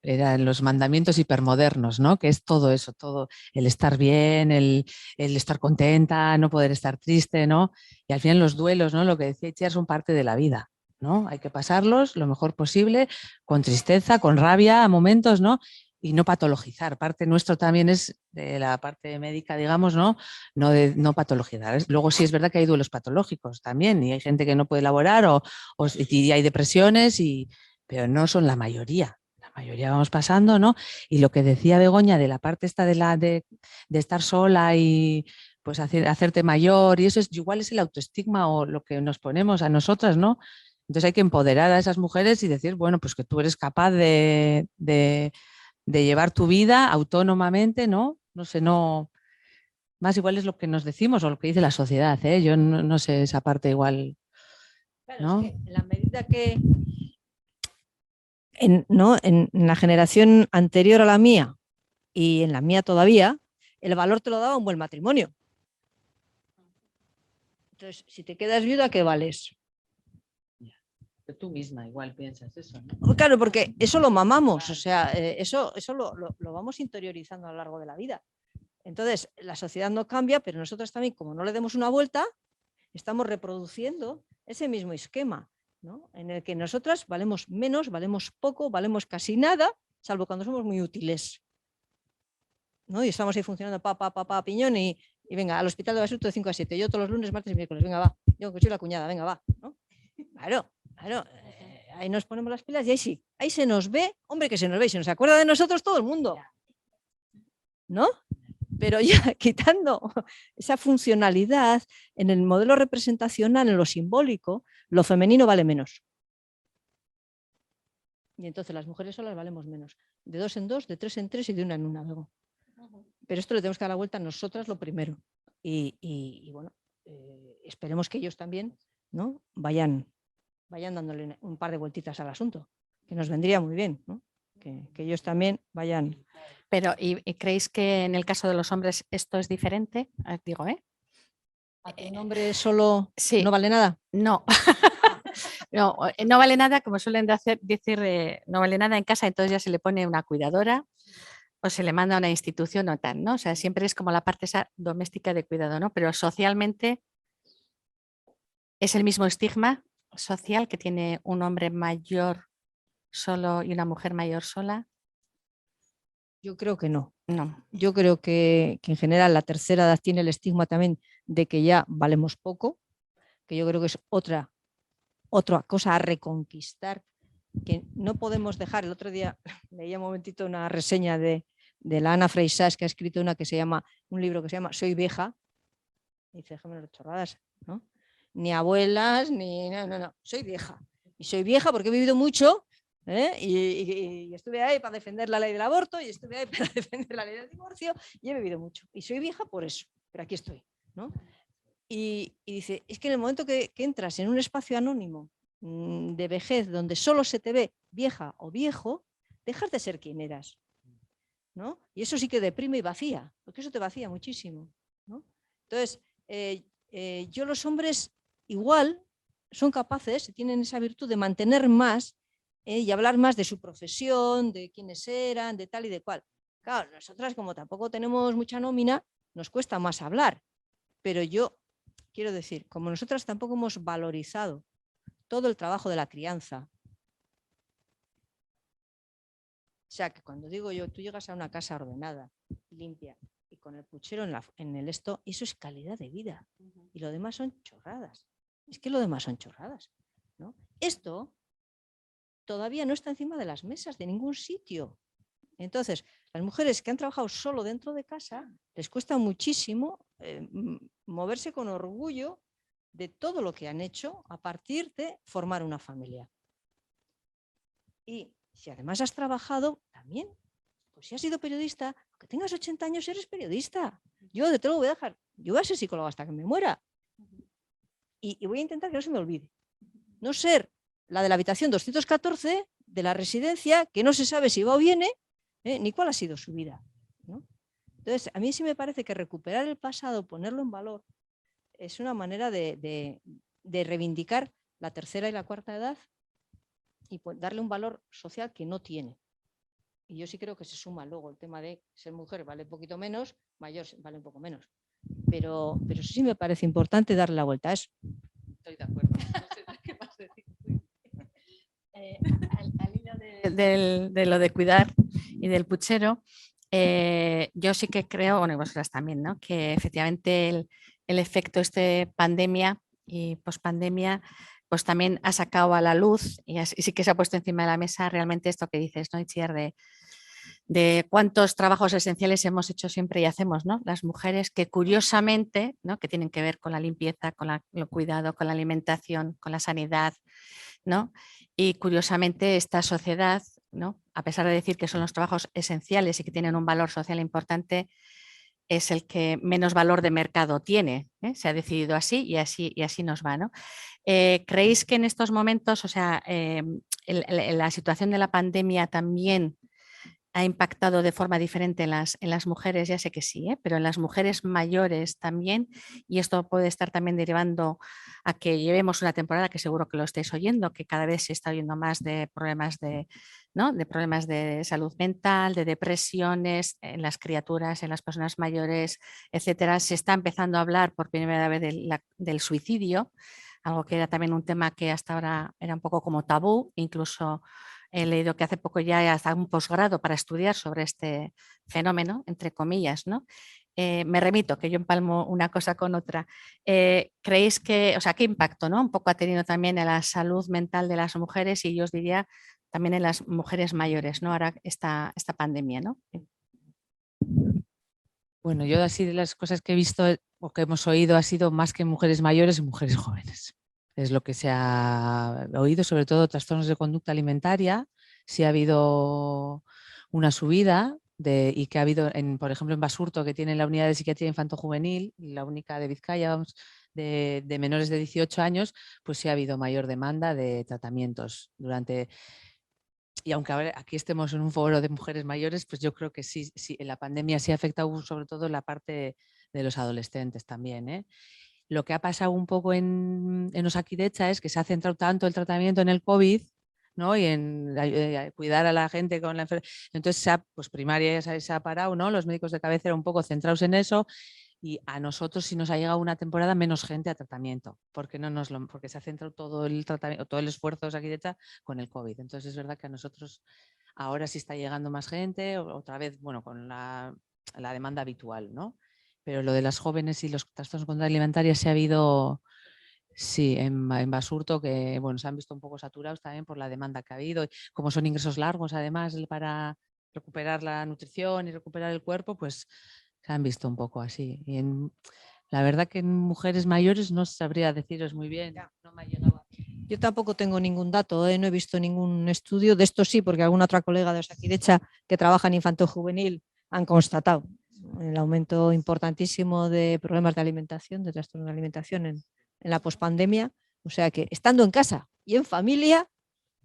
eran los mandamientos hipermodernos, ¿no? Que es todo eso, todo el estar bien, el estar contenta, no poder estar triste, ¿no? Y al final los duelos, ¿no? Lo que decía Itziar, son parte de la vida, ¿no? Hay que pasarlos lo mejor posible, con tristeza, con rabia a momentos, ¿no? Y no patologizar. Parte nuestro también es de la parte médica, digamos, ¿no? No patologizar. Luego sí es verdad que hay duelos patológicos también y hay gente que no puede elaborar y hay depresiones, pero no son la mayoría. La mayoría vamos pasando, ¿no? Y lo que decía Begoña de la parte esta de estar sola y pues hacerte mayor y eso igual es el autoestigma o lo que nos ponemos a nosotras, ¿no? Entonces hay que empoderar a esas mujeres y decir, bueno, pues que tú eres capaz de llevar tu vida autónomamente, ¿no? No sé, no. Más igual es lo que nos decimos o lo que dice la sociedad, ¿eh? Yo no sé esa parte igual. Claro, ¿no? es que en la medida que en la generación anterior a la mía y en la mía todavía, el valor te lo daba un buen matrimonio. Entonces, si te quedas viuda, ¿qué vales? Tú misma igual piensas eso, ¿no? Claro, porque eso lo mamamos, o sea, eso lo vamos interiorizando a lo largo de la vida. Entonces, la sociedad no cambia, pero nosotros también, como no le demos una vuelta, estamos reproduciendo ese mismo esquema, ¿no? En el que nosotras valemos menos, valemos poco, valemos casi nada, salvo cuando somos muy útiles, ¿no? Y estamos ahí funcionando piñón y venga, al hospital de Basurto de 5 a 7, yo todos los lunes, martes y miércoles, venga, va, yo que soy la cuñada, venga, va, ¿no? Claro, ahí nos ponemos las pilas y ahí sí, ahí se nos ve, hombre, que se nos ve y se nos acuerda de nosotros todo el mundo, ¿no? Pero ya quitando esa funcionalidad, en el modelo representacional, en lo simbólico, lo femenino vale menos. Y entonces las mujeres solas valemos menos. De 2 en 2, de 3 en 3 y de 1 en 1 luego. pero esto le tenemos que dar la vuelta a nosotras lo primero. Y bueno, esperemos que ellos también, ¿no? vayan dándole un par de vueltitas al asunto, que nos vendría muy bien, ¿no? Que ellos también vayan. Pero, ¿y creéis que en el caso de los hombres esto es diferente? Digo, ¿eh? ¿A que un hombre solo Sí. no vale nada? No. No vale nada, como suelen decir, no vale nada en casa, entonces ya se le pone una cuidadora o se le manda a una institución o tal, ¿no? O sea, siempre es como la parte esa doméstica de cuidado, ¿no? Pero socialmente es el mismo estigma social que tiene un hombre mayor solo y una mujer mayor sola. Yo creo que no. No. Yo creo que en general la tercera edad tiene el estigma también de que ya valemos poco, que yo creo que es otra cosa a reconquistar, que no podemos dejar. El otro día leía un momentito una reseña de la Ana Freixas, que ha escrito un libro que se llama Soy vieja. Y dice, déjame las chorradas, ¿no? Ni abuelas, ni... No, soy vieja. Y soy vieja porque he vivido mucho, y estuve ahí para defender la ley del aborto, y estuve ahí para defender la ley del divorcio, y he vivido mucho. Y soy vieja por eso, pero aquí estoy, ¿no? Y dice, es que en el momento que entras en un espacio anónimo de vejez donde solo se te ve vieja o viejo, dejas de ser quien eras, ¿no? Y eso sí que deprime y vacía, porque eso te vacía muchísimo, ¿no? Entonces, yo los hombres igual son capaces, tienen esa virtud de mantener más y hablar más de su profesión, de quiénes eran, de tal y de cual. Claro, nosotras como tampoco tenemos mucha nómina, nos cuesta más hablar, pero yo quiero decir, como nosotras tampoco hemos valorizado todo el trabajo de la crianza. O sea, que cuando digo yo, tú llegas a una casa ordenada, limpia, y con el puchero en el esto, eso es calidad de vida. Y lo demás son chorradas. Es que lo demás son chorradas, ¿no? Esto todavía no está encima de las mesas de ningún sitio. Entonces, las mujeres que han trabajado solo dentro de casa, les cuesta muchísimo moverse con orgullo de todo lo que han hecho a partir de formar una familia. Y si además has trabajado, también, pues si has sido periodista, aunque tengas 80 años, eres periodista. Yo de todo lo voy a dejar. Yo voy a ser psicóloga hasta que me muera. Y voy a intentar que no se me olvide. No ser la de la habitación 214 de la residencia, que no se sabe si va o viene, ni cuál ha sido su vida, ¿no? Entonces, a mí sí me parece que recuperar el pasado, ponerlo en valor, es una manera de reivindicar la tercera y la cuarta edad y darle un valor social que no tiene. Y yo sí creo que se suma luego el tema de ser mujer vale un poquito menos, mayor vale un poco menos. Pero sí me parece importante darle la vuelta a eso. Estoy de acuerdo. No sé qué más decir. Al hilo de lo de cuidar y del puchero, yo sí que creo, bueno, y vosotras también, ¿no? Que efectivamente el efecto pandemia y pospandemia pues también ha sacado a la luz y sí que se ha puesto encima de la mesa realmente esto que dices, ¿no, Itziar? De cuántos trabajos esenciales hemos hecho siempre y hacemos, ¿no? Las mujeres que curiosamente, ¿no? Que tienen que ver con la limpieza, con el cuidado, con la alimentación, con la sanidad, ¿no? Y curiosamente esta sociedad, ¿no? A pesar de decir que son los trabajos esenciales y que tienen un valor social importante, es el que menos valor de mercado tiene. Se ha decidido así y así nos va, ¿no? ¿Creéis que en estos momentos, o sea, la situación de la pandemia también ha impactado de forma diferente en las mujeres? Ya sé que sí, pero en las mujeres mayores también, y esto puede estar también derivando a que llevemos una temporada, que seguro que lo estáis oyendo, que cada vez se está oyendo más de problemas ¿no? de problemas de salud mental, de depresiones en las criaturas, en las personas mayores, etcétera. Se está empezando a hablar por primera vez del suicidio, algo que era también un tema que hasta ahora era un poco como tabú, incluso he leído que hace poco ya hasta un posgrado para estudiar sobre este fenómeno, entre comillas, ¿no? Me remito, que yo empalmo una cosa con otra. ¿Creéis que, o sea, qué impacto, ¿no? Un poco ha tenido también en la salud mental de las mujeres y yo os diría también en las mujeres mayores, ¿no? Ahora esta pandemia, ¿no? Bueno, yo así de las cosas que he visto o que hemos oído ha sido más que mujeres mayores y mujeres jóvenes. Es lo que se ha oído, sobre todo trastornos de conducta alimentaria. Sí ha habido una subida, y que ha habido, por ejemplo, en Basurto, que tiene la unidad de psiquiatría infanto-juvenil, la única de Vizcaya, vamos, de menores de 18 años, pues sí ha habido mayor demanda de tratamientos durante... Y aunque ahora aquí estemos en un foro de mujeres mayores, pues yo creo que sí, en la pandemia sí ha afectado sobre todo la parte de los adolescentes también, ¿eh? Lo que ha pasado un poco en Osakidetza es que se ha centrado tanto el tratamiento en el COVID, ¿no? Y en cuidar a la gente con la enfermedad. Entonces, pues primaria se ha parado, ¿no? Los médicos de cabecera un poco centrados en eso, y a nosotros sí nos ha llegado una temporada menos gente a tratamiento, porque porque se ha centrado todo el tratamiento, todo el esfuerzo de Osakidetza con el COVID. Entonces es verdad que a nosotros ahora sí está llegando más gente, otra vez, bueno, con la demanda habitual, ¿no? Pero lo de las jóvenes y los trastornos de conducta alimentaria sí ha habido, sí, en Basurto, que bueno, se han visto un poco saturados también por la demanda que ha habido. Como son ingresos largos, además, para recuperar la nutrición y recuperar el cuerpo, pues se han visto un poco así. Y la verdad que en mujeres mayores no sabría deciros muy bien, no me ha llegado. Yo tampoco tengo ningún dato, no he visto ningún estudio. De esto sí, porque alguna otra colega de Osakidetza que trabaja en infanto-juvenil han constatado el aumento importantísimo de problemas de alimentación, de trastornos de alimentación en la pospandemia. O sea que estando en casa y en familia,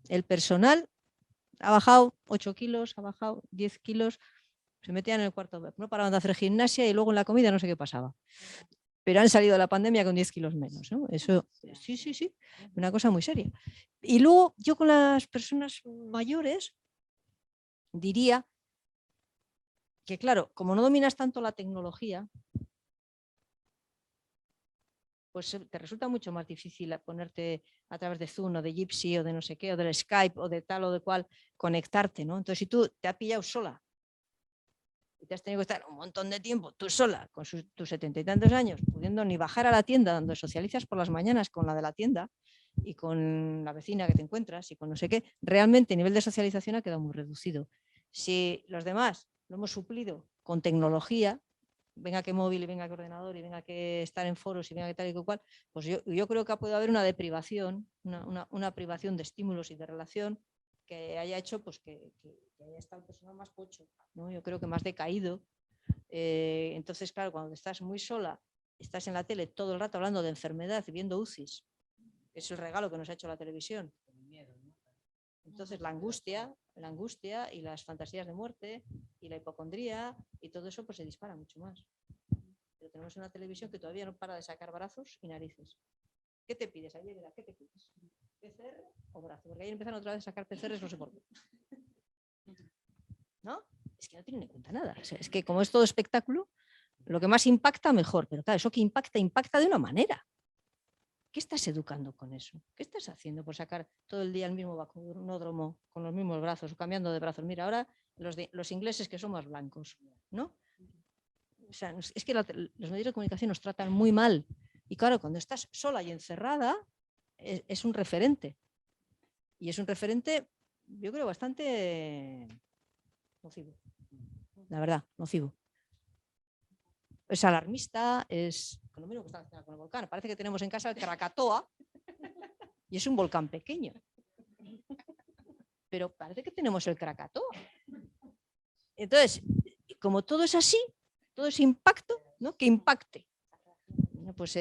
el personal ha bajado 8 kilos, ha bajado 10 kilos, se metían en el cuarto, no paraban de hacer gimnasia y luego en la comida no sé qué pasaba. Pero han salido de la pandemia con 10 kilos menos, ¿no? Eso, sí, una cosa muy seria. Y luego yo con las personas mayores diría que, claro, como no dominas tanto la tecnología, pues te resulta mucho más difícil ponerte a través de Zoom o de Jitsi o de no sé qué, o del Skype o de tal o de cual, conectarte, ¿no? Entonces, si tú te has pillado sola y te has tenido que estar un montón de tiempo tú sola, con tus 70 y tantos años, pudiendo ni bajar a la tienda, donde socializas por las mañanas con la de la tienda y con la vecina que te encuentras y con no sé qué, realmente el nivel de socialización ha quedado muy reducido. Si los demás lo hemos suplido con tecnología, venga que móvil y venga que ordenador y venga que estar en foros y venga que tal y que cual, pues yo creo que puede haber una deprivación, una privación de estímulos y de relación que haya hecho pues que haya estado el personal más pocho, ¿no? Yo creo que más decaído. Entonces, claro, cuando estás muy sola, estás en la tele todo el rato hablando de enfermedad y viendo UCIs, es el regalo que nos ha hecho la televisión. Entonces la angustia y las fantasías de muerte y la hipocondría y todo eso pues se dispara mucho más. Pero tenemos una televisión que todavía no para de sacar brazos y narices. ¿Qué te pides ayer? ¿Qué te pides? ¿PCR o brazo? Porque ayer empezaron otra vez a sacar PCRs, no sé por qué. ¿No? Es que no tienen en cuenta nada. O sea, es que como es todo espectáculo, lo que más impacta, mejor. Pero claro, eso que impacta de una manera. ¿Qué estás educando con eso? ¿Qué estás haciendo por sacar todo el día el mismo vacunódromo con los mismos brazos o cambiando de brazos? Mira, ahora los ingleses que son más blancos, ¿no? O sea, es que los medios de comunicación nos tratan muy mal. Y claro, cuando estás sola y encerrada, es un referente. Y es un referente, yo creo, bastante nocivo. La verdad, nocivo. Es alarmista, es lo mismo que está haciendo con el volcán. Parece que tenemos en casa el Krakatoa y es un volcán pequeño. Pero parece que tenemos el Krakatoa. Entonces, como todo es así, todo ese impacto, ¿no? Que impacte. Pues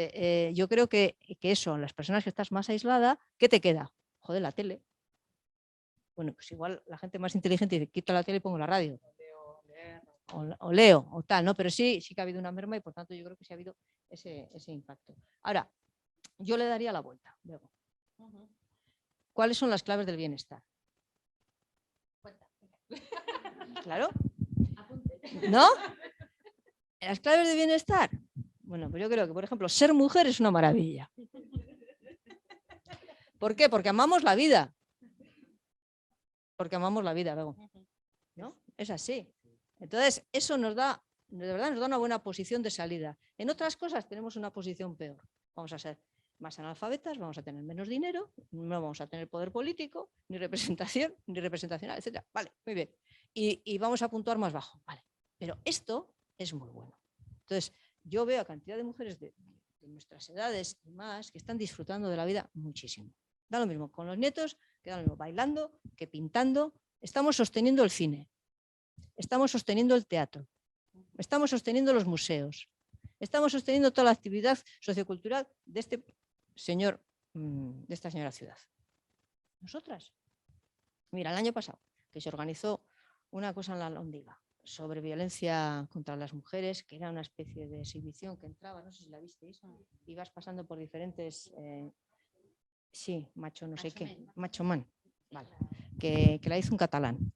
yo creo que eso, las personas que estás más aislada, ¿qué te queda? Joder, la tele. Bueno, pues igual la gente más inteligente dice, quita la tele y pongo la radio. O leo, o tal, ¿no? Pero sí que ha habido una merma y por tanto yo creo que sí ha habido ese impacto. Ahora, yo le daría la vuelta luego. ¿Cuáles son las claves del bienestar? Claro. ¿No? Las claves del bienestar. Bueno, pues yo creo que, por ejemplo, ser mujer es una maravilla. ¿Por qué? Porque amamos la vida. Porque amamos la vida, luego. ¿No? Es así. Entonces, eso nos da, de verdad, nos da una buena posición de salida. En otras cosas tenemos una posición peor. Vamos a ser más analfabetas, vamos a tener menos dinero, no vamos a tener poder político, ni representación, ni representacional, etc. Vale, muy bien. Y vamos a puntuar más bajo. Vale. Pero esto es muy bueno. Entonces, yo veo a cantidad de mujeres de nuestras edades y más que están disfrutando de la vida muchísimo. Da lo mismo con los nietos, que da lo mismo bailando, que pintando. Estamos sosteniendo el cine. estamos sosteniendo el teatro, estamos sosteniendo los museos, estamos sosteniendo toda la actividad sociocultural de este señor, de esta señora ciudad. Nosotras. Mira, el año pasado que se organizó una cosa en la Alhóndiga sobre violencia contra las mujeres, que era una especie de exhibición que entraba, no sé si la visteis, ibas pasando por diferentes, sí, macho no sé qué, macho man, vale, que la hizo un catalán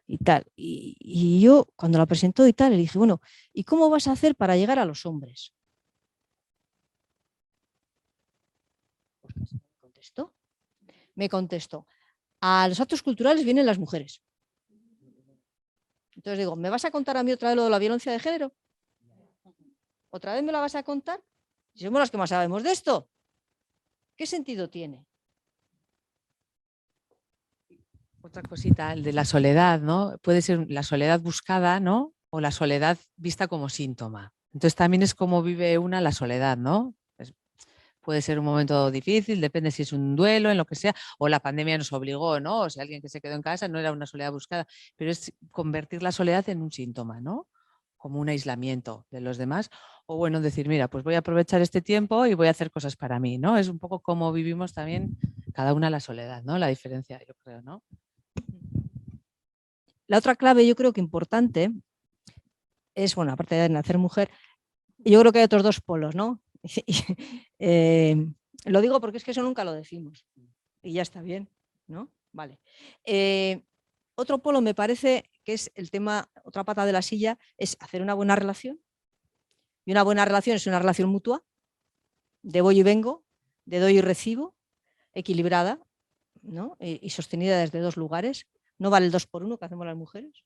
y tal. Y yo cuando la presentó y tal, le dije, bueno, ¿y cómo vas a hacer para llegar a los hombres? Pues me contestó, a los actos culturales vienen las mujeres. Entonces digo, ¿me vas a contar a mí otra vez lo de la violencia de género? ¿Otra vez me la vas a contar? Si somos las que más sabemos de esto. ¿Qué sentido tiene? Otra cosita, el de la soledad, ¿no? Puede ser la soledad buscada, ¿no? O la soledad vista como síntoma. Entonces también es cómo vive una la soledad, ¿no? Puede ser un momento difícil, depende si es un duelo, en lo que sea, o la pandemia nos obligó, ¿no? O sea, alguien que se quedó en casa no era una soledad buscada, pero es convertir la soledad en un síntoma, ¿no? Como un aislamiento de los demás. O bueno, decir, mira, pues voy a aprovechar este tiempo y voy a hacer cosas para mí, ¿no? Es un poco como vivimos también cada una la soledad, ¿no? La diferencia, yo creo, ¿no? La otra clave, yo creo que importante, es, bueno, aparte de nacer mujer, yo creo que hay otros dos polos, ¿no? Lo digo porque es que eso nunca lo decimos. Y ya está bien, ¿no? Vale. Otro polo me parece que es el tema, otra pata de la silla, es hacer una buena relación. Y una buena relación es una relación mutua, de voy y vengo, de doy y recibo, equilibrada, ¿no? Y sostenida desde dos lugares. No vale el 2 por 1 que hacemos las mujeres,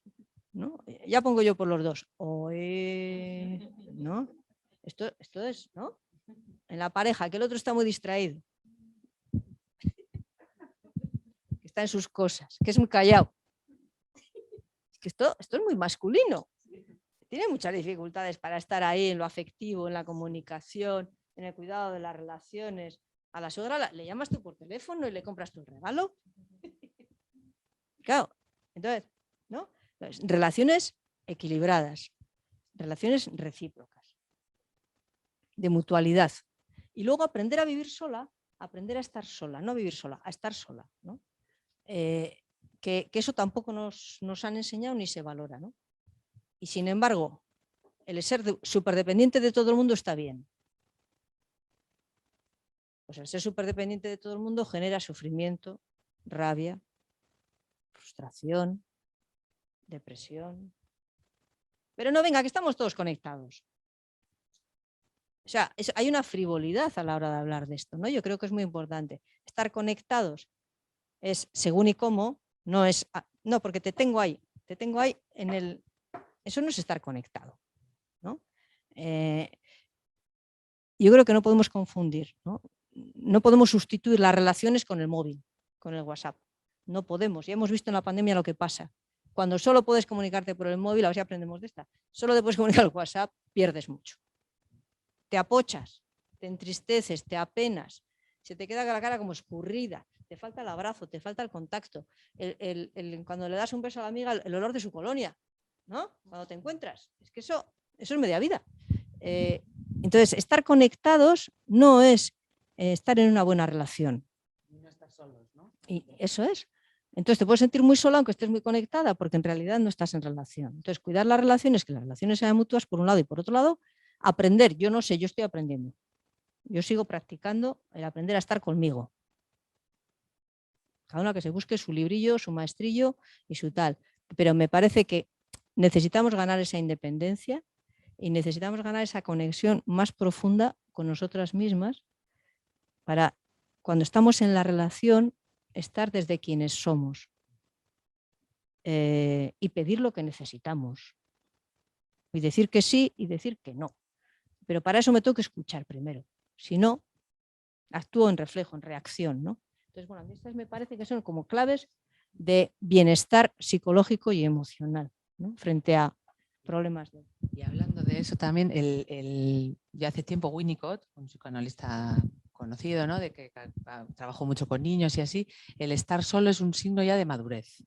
¿no? Ya pongo yo por los dos. ¿No? Esto es, ¿no? En la pareja, que el otro está muy distraído, que está en sus cosas, que es muy callado. Que esto es muy masculino. Tiene muchas dificultades para estar ahí en lo afectivo, en la comunicación, en el cuidado de las relaciones. A la suegra le llamas tú por teléfono y le compras tu regalo. Claro, entonces, ¿no? Entonces, relaciones equilibradas, relaciones recíprocas, de mutualidad. Y luego aprender a vivir sola, aprender a estar sola, no vivir sola, a estar sola, ¿no? Que eso tampoco nos han enseñado ni se valora, ¿no? Y sin embargo, el ser superdependiente de todo el mundo está bien. Pues el ser superdependiente de todo el mundo genera sufrimiento, rabia, frustración, depresión. Pero no, venga, que estamos todos conectados. O sea, hay una frivolidad a la hora de hablar de esto, ¿no? Yo creo que es muy importante. Estar conectados es según y cómo, no es, no, porque te tengo ahí en el... Eso no es estar conectado, ¿no? Yo creo que no podemos confundir, ¿no? No podemos sustituir las relaciones con el móvil, con el WhatsApp. No podemos. Ya hemos visto en la pandemia lo que pasa. Cuando solo puedes comunicarte por el móvil, a ver si aprendemos de esta, solo te puedes comunicar por WhatsApp, pierdes mucho. Te apochas, te entristeces, te apenas, se te queda la cara como escurrida, te falta el abrazo, te falta el contacto. Cuando le das un beso a la amiga, el olor de su colonia, ¿no? Cuando te encuentras. Es que eso es media vida. Entonces, estar conectados no es estar en una buena relación. Y no estar solos, ¿no? Y eso es. Entonces te puedes sentir muy sola aunque estés muy conectada porque en realidad no estás en relación. Entonces, cuidar las relaciones, que las relaciones sean mutuas por un lado y por otro lado, aprender. Yo no sé, yo estoy aprendiendo. Yo sigo practicando el aprender a estar conmigo. Cada una que se busque su librillo, su maestrillo y su tal. Pero me parece que necesitamos ganar esa independencia y necesitamos ganar esa conexión más profunda con nosotras mismas para, cuando estamos en la relación, estar desde quienes somos y pedir lo que necesitamos y decir que sí y decir que no. Pero para eso me tengo que escuchar primero. Si no, actúo en reflejo, en reacción, ¿no? Entonces, bueno, a mí estas me parece que son como claves de bienestar psicológico y emocional, ¿no? Frente a problemas de... Y hablando de eso también, ya hace tiempo Winnicott, un psicoanalista conocido, ¿no? De que trabajó mucho con niños y así, el estar solo es un signo ya de madurez.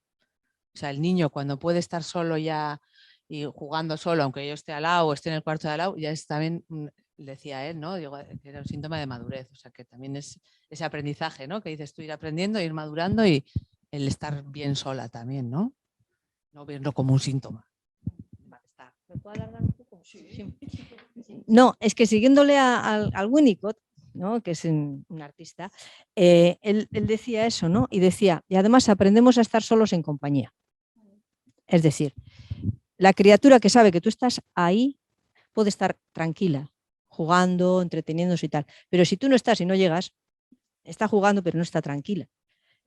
O O sea, el niño cuando puede estar solo ya y jugando solo, aunque yo esté al lado o esté en el cuarto de al lado, ya es también, decía él, ¿no? Digo, que era un síntoma de madurez. O sea, que también es ese aprendizaje, ¿no? Que dices tú, ir aprendiendo, ir madurando y el estar bien sola también, ¿no? No verlo como un síntoma. ¿Me puedo alargar un poco? Sí. No, es que siguiéndole al Winnicott, ¿no? Que es un artista, él decía eso, ¿no? Y decía, y además aprendemos a estar solos en compañía. Es decir, la criatura que sabe que tú estás ahí puede estar tranquila, jugando, entreteniéndose y tal. Pero si tú no estás y no llegas, está jugando pero no está tranquila.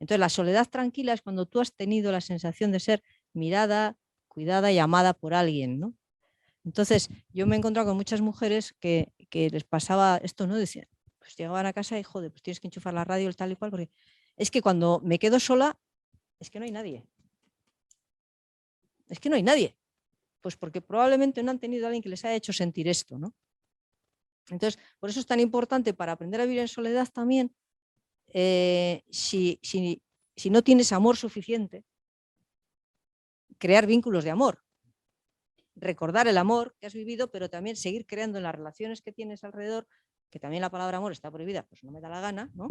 Entonces la soledad tranquila es cuando tú has tenido la sensación de ser mirada, cuidada y amada por alguien, ¿no? Entonces, yo me he encontrado con muchas mujeres que les pasaba esto, ¿no? Decían, pues llegaban a casa y, joder, pues tienes que enchufar la radio, el tal y cual, porque es que cuando me quedo sola, es que no hay nadie. Es que no hay nadie. Pues porque probablemente no han tenido a alguien que les haya hecho sentir esto, ¿no? Entonces, por eso es tan importante para aprender a vivir en soledad también, si no tienes amor suficiente, crear vínculos de amor. Recordar el amor que has vivido, pero también seguir creando en las relaciones que tienes alrededor, que también la palabra amor está prohibida, pues no me da la gana, ¿no?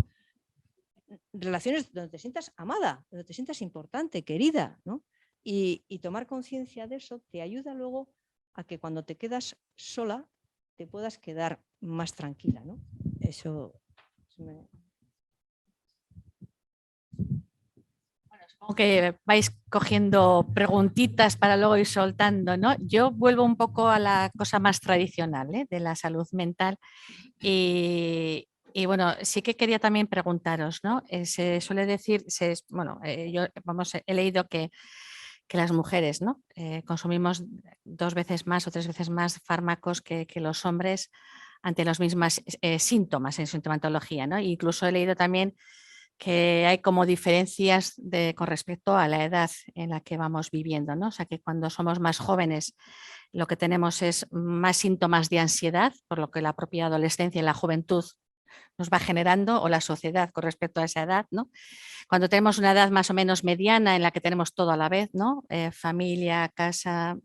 Relaciones donde te sientas amada, donde te sientas importante, querida, ¿no? Y tomar conciencia de eso te ayuda luego a que cuando te quedas sola te puedas quedar más tranquila, ¿no? Eso me... Supongo que vais cogiendo preguntitas para luego ir soltando, ¿no? Yo vuelvo un poco a la cosa más tradicional, ¿eh? De la salud mental y bueno, sí que quería también preguntaros, ¿no? Se suele decir, yo he leído que las mujeres, ¿no? Consumimos 2 veces más o 3 veces más fármacos que los hombres ante los mismos síntomas en sintomatología, ¿no? Incluso he leído también que hay como diferencias con respecto a la edad en la que vamos viviendo, ¿no? O sea, que cuando somos más jóvenes lo que tenemos es más síntomas de ansiedad, por lo que la propia adolescencia y la juventud nos va generando, o la sociedad con respecto a esa edad, ¿no? Cuando tenemos una edad más o menos mediana en la que tenemos todo a la vez, ¿no? Familia, casa,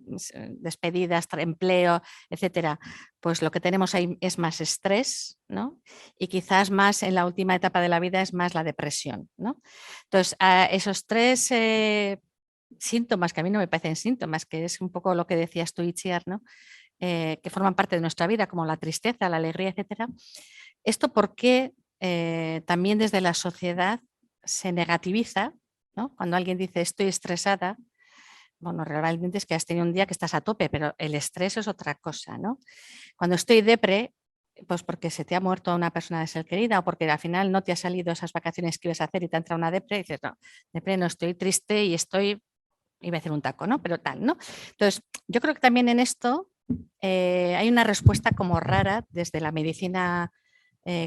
despedidas, empleo, etcétera, pues lo que tenemos ahí es más estrés, ¿no? Y quizás más en la última etapa de la vida es más la depresión, ¿no? Entonces, esos 3 síntomas, que a mí no me parecen síntomas, que es un poco lo que decías tú, Itziar, ¿no? Que forman parte de nuestra vida, como la tristeza, la alegría, etcétera. ¿Esto por qué también desde la sociedad se negativiza, ¿no? Cuando alguien dice estoy estresada, bueno, realmente es que has tenido un día que estás a tope, pero el estrés es otra cosa, ¿no? Cuando estoy depre, pues porque se te ha muerto una persona de ser querida o porque al final no te ha salido esas vacaciones que ibas a hacer y te ha entrado una depre y dices, no, depre no, estoy triste y estoy, iba a hacer un taco, ¿no? Pero tal, ¿no? Entonces, yo creo que también en esto hay una respuesta como rara desde la medicina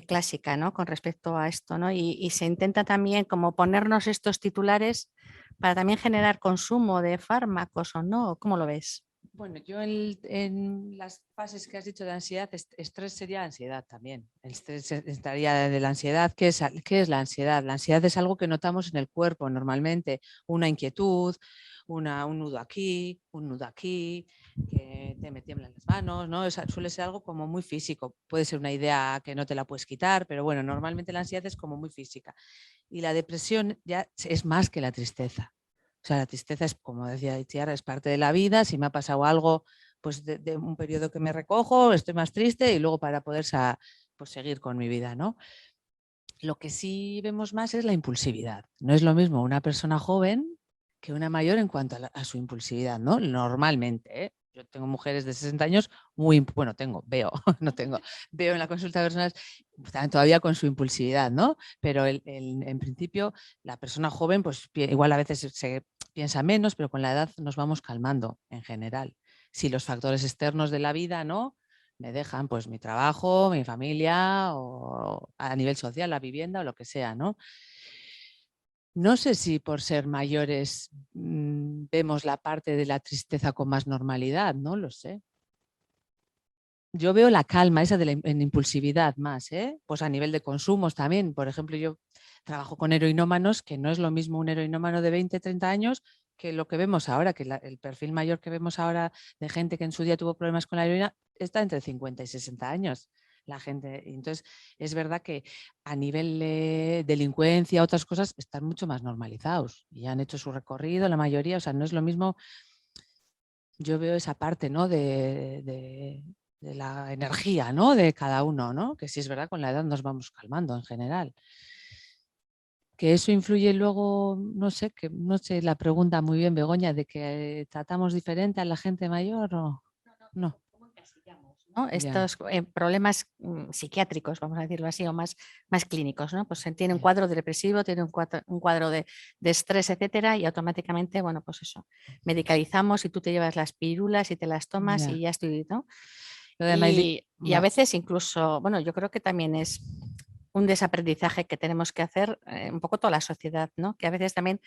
clásica, ¿no? Con respecto a esto, ¿no? Y se intenta también como ponernos estos titulares para también generar consumo de fármacos o no. ¿Cómo lo ves? Bueno, yo en las fases que has dicho de ansiedad, estrés sería ansiedad también. El estrés estaría de la ansiedad. ¿Qué es la ansiedad? La ansiedad es algo que notamos en el cuerpo normalmente, una inquietud, un nudo aquí, un nudo aquí, que me tiemblan las manos, ¿no? Suele ser algo como muy físico. Puede ser una idea que no te la puedes quitar, pero bueno, normalmente la ansiedad es como muy física. Y la depresión ya es más que la tristeza. O sea, la tristeza es, como decía Itziar, es parte de la vida. Si me ha pasado algo, pues de un periodo que me recojo, estoy más triste y luego para poder pues, seguir con mi vida, ¿no? Lo que sí vemos más es la impulsividad. No es lo mismo una persona joven que una mayor en cuanto a su impulsividad, ¿no? Normalmente, ¿eh? Yo tengo mujeres de 60 años veo en la consulta personal todavía con su impulsividad, ¿no? Pero en principio la persona joven, pues igual a veces se piensa menos, pero con la edad nos vamos calmando en general. Si los factores externos de la vida, ¿no? Me dejan pues mi trabajo, mi familia o a nivel social, la vivienda o lo que sea, ¿no? No sé si por ser mayores vemos la parte de la tristeza con más normalidad, no lo sé. Yo veo la calma, esa de la impulsividad más, ¿eh? Pues a nivel de consumos también. Por ejemplo, yo trabajo con heroinómanos, que no es lo mismo un heroinómano de 20, 30 años que lo que vemos ahora, que el perfil mayor que vemos ahora de gente que en su día tuvo problemas con la heroína está entre 50 y 60 años. La gente, entonces es verdad que a nivel de delincuencia, otras cosas, están mucho más normalizados y han hecho su recorrido, la mayoría, o sea, no es lo mismo. Yo veo esa parte, ¿no? de la energía, ¿no? De cada uno, ¿no? Que sí es verdad, con la edad nos vamos calmando en general. Que eso influye luego, no sé la pregunta muy bien, Begoña, de que tratamos diferente a la gente mayor o no. ¿no? Estos problemas psiquiátricos, vamos a decirlo así, o más clínicos, ¿no? Pues tiene un cuadro depresivo, tiene un cuadro de estrés, etcétera, y automáticamente, bueno, pues eso, medicalizamos y tú te llevas las pirulas y te las tomas y ya estoy, ¿no? Y a veces incluso, bueno, yo creo que también es un desaprendizaje que tenemos que hacer un poco toda la sociedad, ¿no? Que a veces también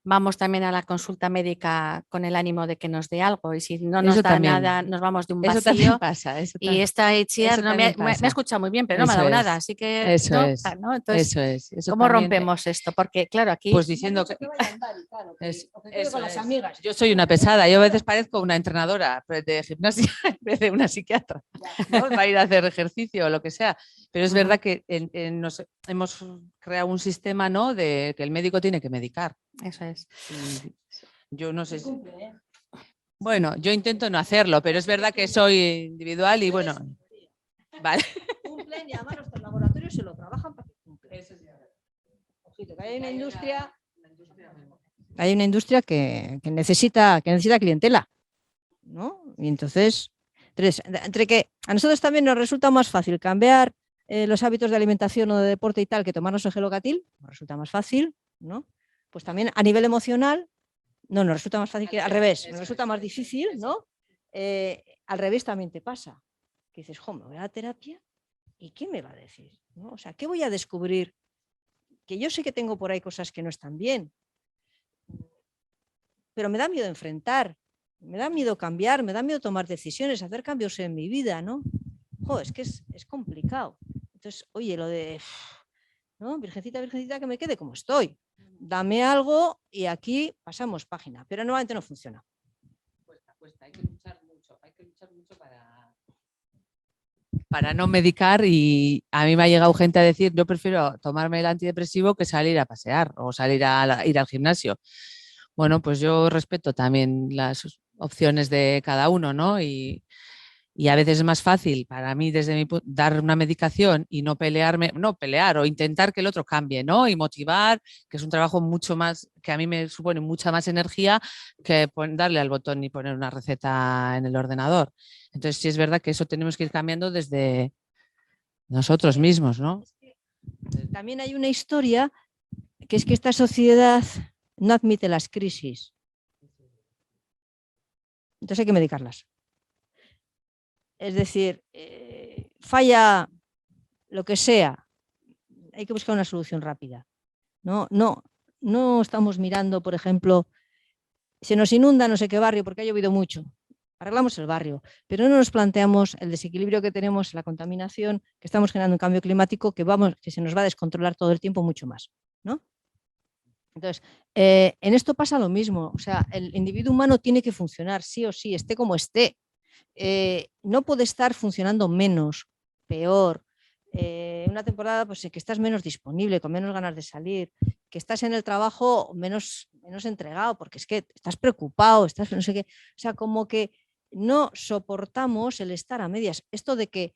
vamos también a la consulta médica con el ánimo de que nos dé algo y si no nos da nada, nos vamos de un vacío. Eso también pasa. Y esta Itziar no, me ha escuchado muy bien, pero no me ha dado nada, así que eso no, es, ¿no? Entonces, eso ¿cómo también, rompemos esto? Porque claro, aquí... Pues diciendo que... Yo soy una pesada, yo a veces parezco una entrenadora de gimnasia en vez de una psiquiatra, ¿no? Para ir a hacer ejercicio o lo que sea. Pero es verdad que hemos creado un sistema, ¿no? De que el médico tiene que medicar. Eso es. Yo no sé si... Bueno, yo intento no hacerlo, pero es verdad que soy individual y bueno... Vale. Cumplen y además nuestros laboratorios se lo trabajan para que cumplan. Ojito, que hay una industria... Hay una industria que necesita clientela, ¿no? Y entonces, entre que a nosotros también nos resulta más fácil cambiar los hábitos de alimentación o de deporte y tal que tomarnos el gelocatil, nos resulta más fácil, ¿no? Pues también a nivel emocional, no, nos resulta más fácil que al revés, nos resulta más difícil, ¿no? Al revés también te pasa, que dices, jo, me voy a la terapia y ¿qué me va a decir? ¿No? O sea, ¿qué voy a descubrir? Que yo sé que tengo por ahí cosas que no están bien, pero me da miedo enfrentar, me da miedo cambiar, me da miedo tomar decisiones, hacer cambios en mi vida, ¿no? Jo, es que es complicado. Entonces, oye, lo de, ¿no? Virgencita, virgencita, que me quede como estoy. Dame algo y aquí pasamos página, pero normalmente no funciona. Cuesta. Hay que luchar mucho para no medicar y a mí me ha llegado gente a decir yo prefiero tomarme el antidepresivo que salir a pasear o salir a ir al gimnasio. Bueno, pues yo respeto también las opciones de cada uno, ¿no? Y a veces es más fácil para mí desde mi punto dar una medicación y no pelear o intentar que el otro cambie, ¿no? Y motivar, que es un trabajo mucho más, que a mí me supone mucha más energía que darle al botón y poner una receta en el ordenador. Entonces sí es verdad que eso tenemos que ir cambiando desde nosotros mismos, ¿no? También hay una historia que es que esta sociedad no admite las crisis. Entonces hay que medicarlas. Es decir, falla lo que sea, hay que buscar una solución rápida. No estamos mirando, por ejemplo, se nos inunda no sé qué barrio porque ha llovido mucho. Arreglamos el barrio, pero no nos planteamos el desequilibrio que tenemos, la contaminación, que estamos generando un cambio climático que se nos va a descontrolar todo el tiempo mucho más, ¿no? Entonces, en esto pasa lo mismo. O sea, el individuo humano tiene que funcionar sí o sí, esté como esté. No puede estar funcionando menos, peor. Una temporada pues, que estás menos disponible, con menos ganas de salir, que estás en el trabajo menos entregado, porque es que estás preocupado, estás no sé qué. O sea, como que no soportamos el estar a medias. Esto de que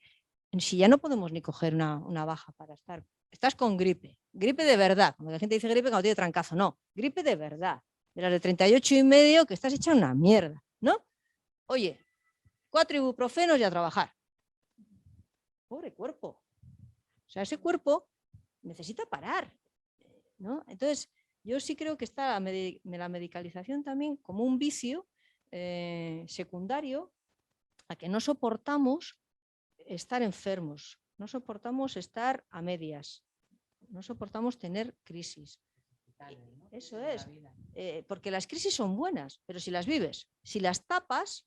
si ya no podemos ni coger una baja para estar, estás con gripe de verdad, como la gente dice gripe cuando tiene trancazo, no, gripe de verdad, de las de 38,5 que estás hecha una mierda, ¿no? Oye, 4 ibuprofenos y a trabajar. Pobre cuerpo. O sea, ese cuerpo necesita parar, ¿no? Entonces, yo sí creo que está la medicalización también como un vicio secundario a que no soportamos estar enfermos, no soportamos estar a medias, no soportamos tener crisis. Eso es, porque las crisis son buenas, pero si las vives, si las tapas,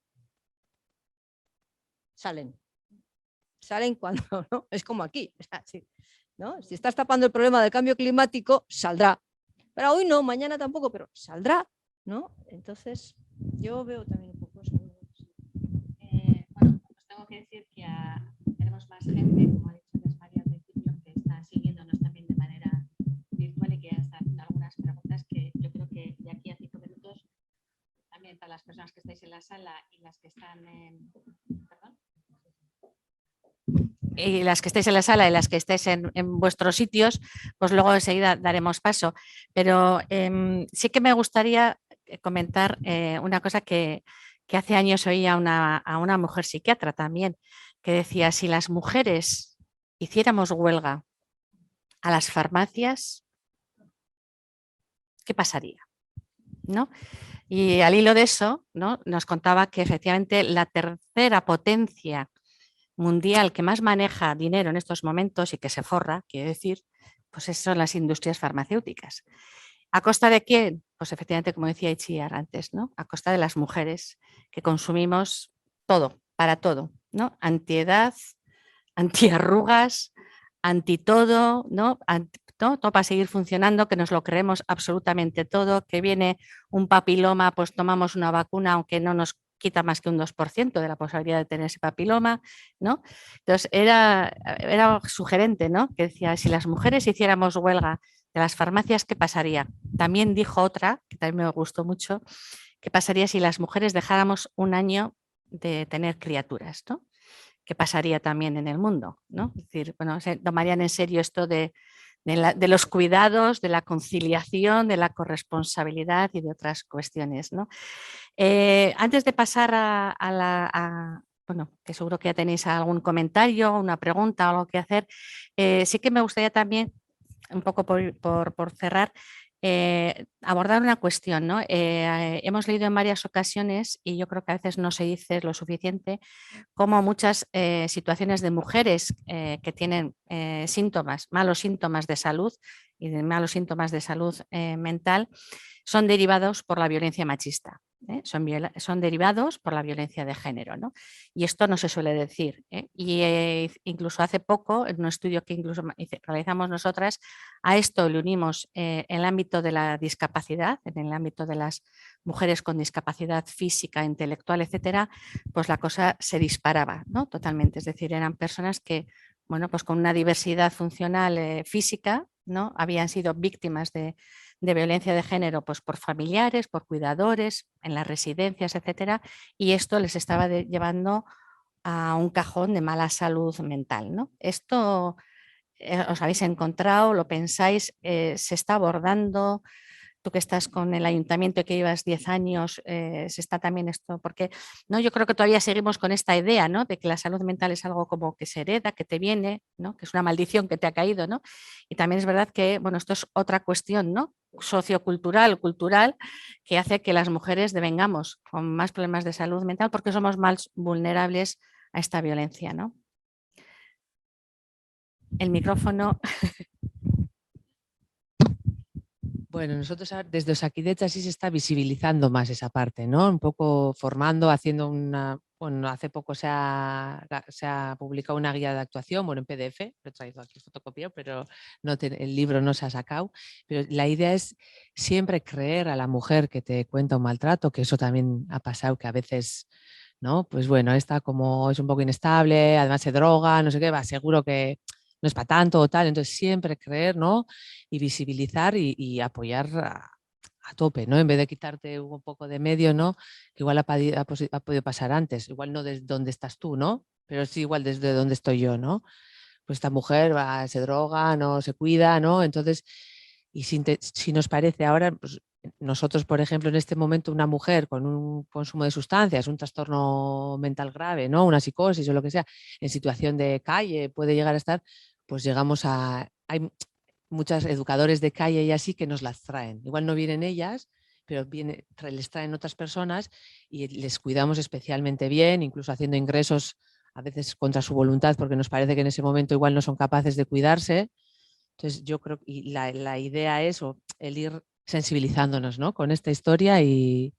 salen cuando, ¿no? Es como aquí, ¿no? Si estás tapando el problema del cambio climático, saldrá. Pero hoy no, mañana tampoco, pero saldrá. ¿no? Entonces, yo veo también un poco eso. Bueno, os tengo que decir que tenemos más gente, como ha dicho antes María al principio, que está siguiéndonos también de manera virtual y que ya está haciendo algunas preguntas que yo creo que de aquí a 5 minutos, también para las personas que estáis en la sala y las que están en... ¿Perdón? Y las que estéis en la sala y las que estéis en vuestros sitios, pues luego enseguida daremos paso. Pero sí que me gustaría comentar una cosa que hace años oía a una mujer psiquiatra también, que decía, si las mujeres hiciéramos huelga a las farmacias, ¿qué pasaría? ¿No? Y al hilo de eso, ¿no?, nos contaba que efectivamente la tercera potencia mundial que más maneja dinero en estos momentos y que se forra, quiero decir, pues son las industrias farmacéuticas. ¿A costa de quién? Pues efectivamente, como decía Itziar antes, ¿no?, a costa de las mujeres que consumimos todo, para todo, ¿no? Antiedad, antiarrugas, anti todo, ¿no? ¿no? Todo para seguir funcionando, que nos lo creemos absolutamente todo, que viene un papiloma, pues tomamos una vacuna, aunque no nos quita más que un 2% de la posibilidad de tener ese papiloma, ¿no? Entonces era sugerente, ¿no?, que decía, si las mujeres hiciéramos huelga de las farmacias, ¿qué pasaría? También dijo otra, que también me gustó mucho, ¿qué pasaría si las mujeres dejáramos un año de tener criaturas, ¿no? ¿Qué pasaría también en el mundo, ¿no? Es decir, bueno, se tomarían en serio esto de los cuidados, de la conciliación, de la corresponsabilidad y de otras cuestiones, ¿no? Antes de pasar bueno, que seguro que ya tenéis algún comentario, una pregunta o algo que hacer, sí que me gustaría también, un poco por cerrar, abordar una cuestión, ¿no? Hemos leído en varias ocasiones, y yo creo que a veces no se dice lo suficiente, como muchas situaciones de mujeres que tienen síntomas, malos síntomas de salud y de malos síntomas de salud mental, son derivados por la violencia machista, son derivados por la violencia de género, ¿no? Y esto no se suele decir. Y incluso hace poco, en un estudio que incluso realizamos nosotras, a esto le unimos el ámbito de la discapacidad, en el ámbito de las mujeres con discapacidad física, intelectual, etcétera, pues la cosa se disparaba, ¿no?, totalmente. Es decir, eran personas que, bueno, pues con una diversidad funcional física, ¿no?, habían sido víctimas de violencia de género, pues por familiares, por cuidadores, en las residencias, etcétera, y esto les estaba llevando a un cajón de mala salud mental, ¿no? Esto os habéis encontrado, lo pensáis, se está abordando. Tú que estás con el ayuntamiento y que llevas 10 años, se está también esto, porque ¿no?, yo creo que todavía seguimos con esta idea, ¿no?, de que la salud mental es algo como que se hereda, que te viene, ¿no?, que es una maldición que te ha caído, ¿no? Y también es verdad que, bueno, esto es otra cuestión, ¿no?, sociocultural, cultural, que hace que las mujeres devengamos con más problemas de salud mental porque somos más vulnerables a esta violencia, ¿no? El micrófono. Bueno, nosotros desde Osakidetza sí se está visibilizando más esa parte, ¿no? Un poco formando, haciendo bueno, hace poco se ha publicado una guía de actuación, bueno, en PDF, lo he traído aquí fotocopiado, pero el libro no se ha sacado. Pero la idea es siempre creer a la mujer que te cuenta un maltrato, que eso también ha pasado, que a veces, ¿no? Pues bueno, esta como es un poco inestable, además se droga, no sé qué, va, seguro que no es para tanto o tal. Entonces siempre creer, ¿no?, y visibilizar y apoyar a tope, ¿no? En vez de quitarte un poco de medio, ¿no?, que igual ha podido pasar antes, igual no desde donde estás tú, ¿no?, pero sí igual desde donde estoy yo, ¿no? Pues esta mujer se droga, no se cuida, ¿no? Entonces, y si nos parece ahora, pues nosotros, por ejemplo, en este momento, una mujer con un consumo de sustancias, un trastorno mental grave, ¿no?, una psicosis o lo que sea, en situación de calle puede llegar a estar, pues llegamos hay muchas educadores de calle y así que nos las traen. Igual no vienen ellas, pero les traen otras personas y les cuidamos especialmente bien, incluso haciendo ingresos a veces contra su voluntad, porque nos parece que en ese momento igual no son capaces de cuidarse. Entonces yo creo que la idea es el ir sensibilizándonos, ¿no?, con esta historia y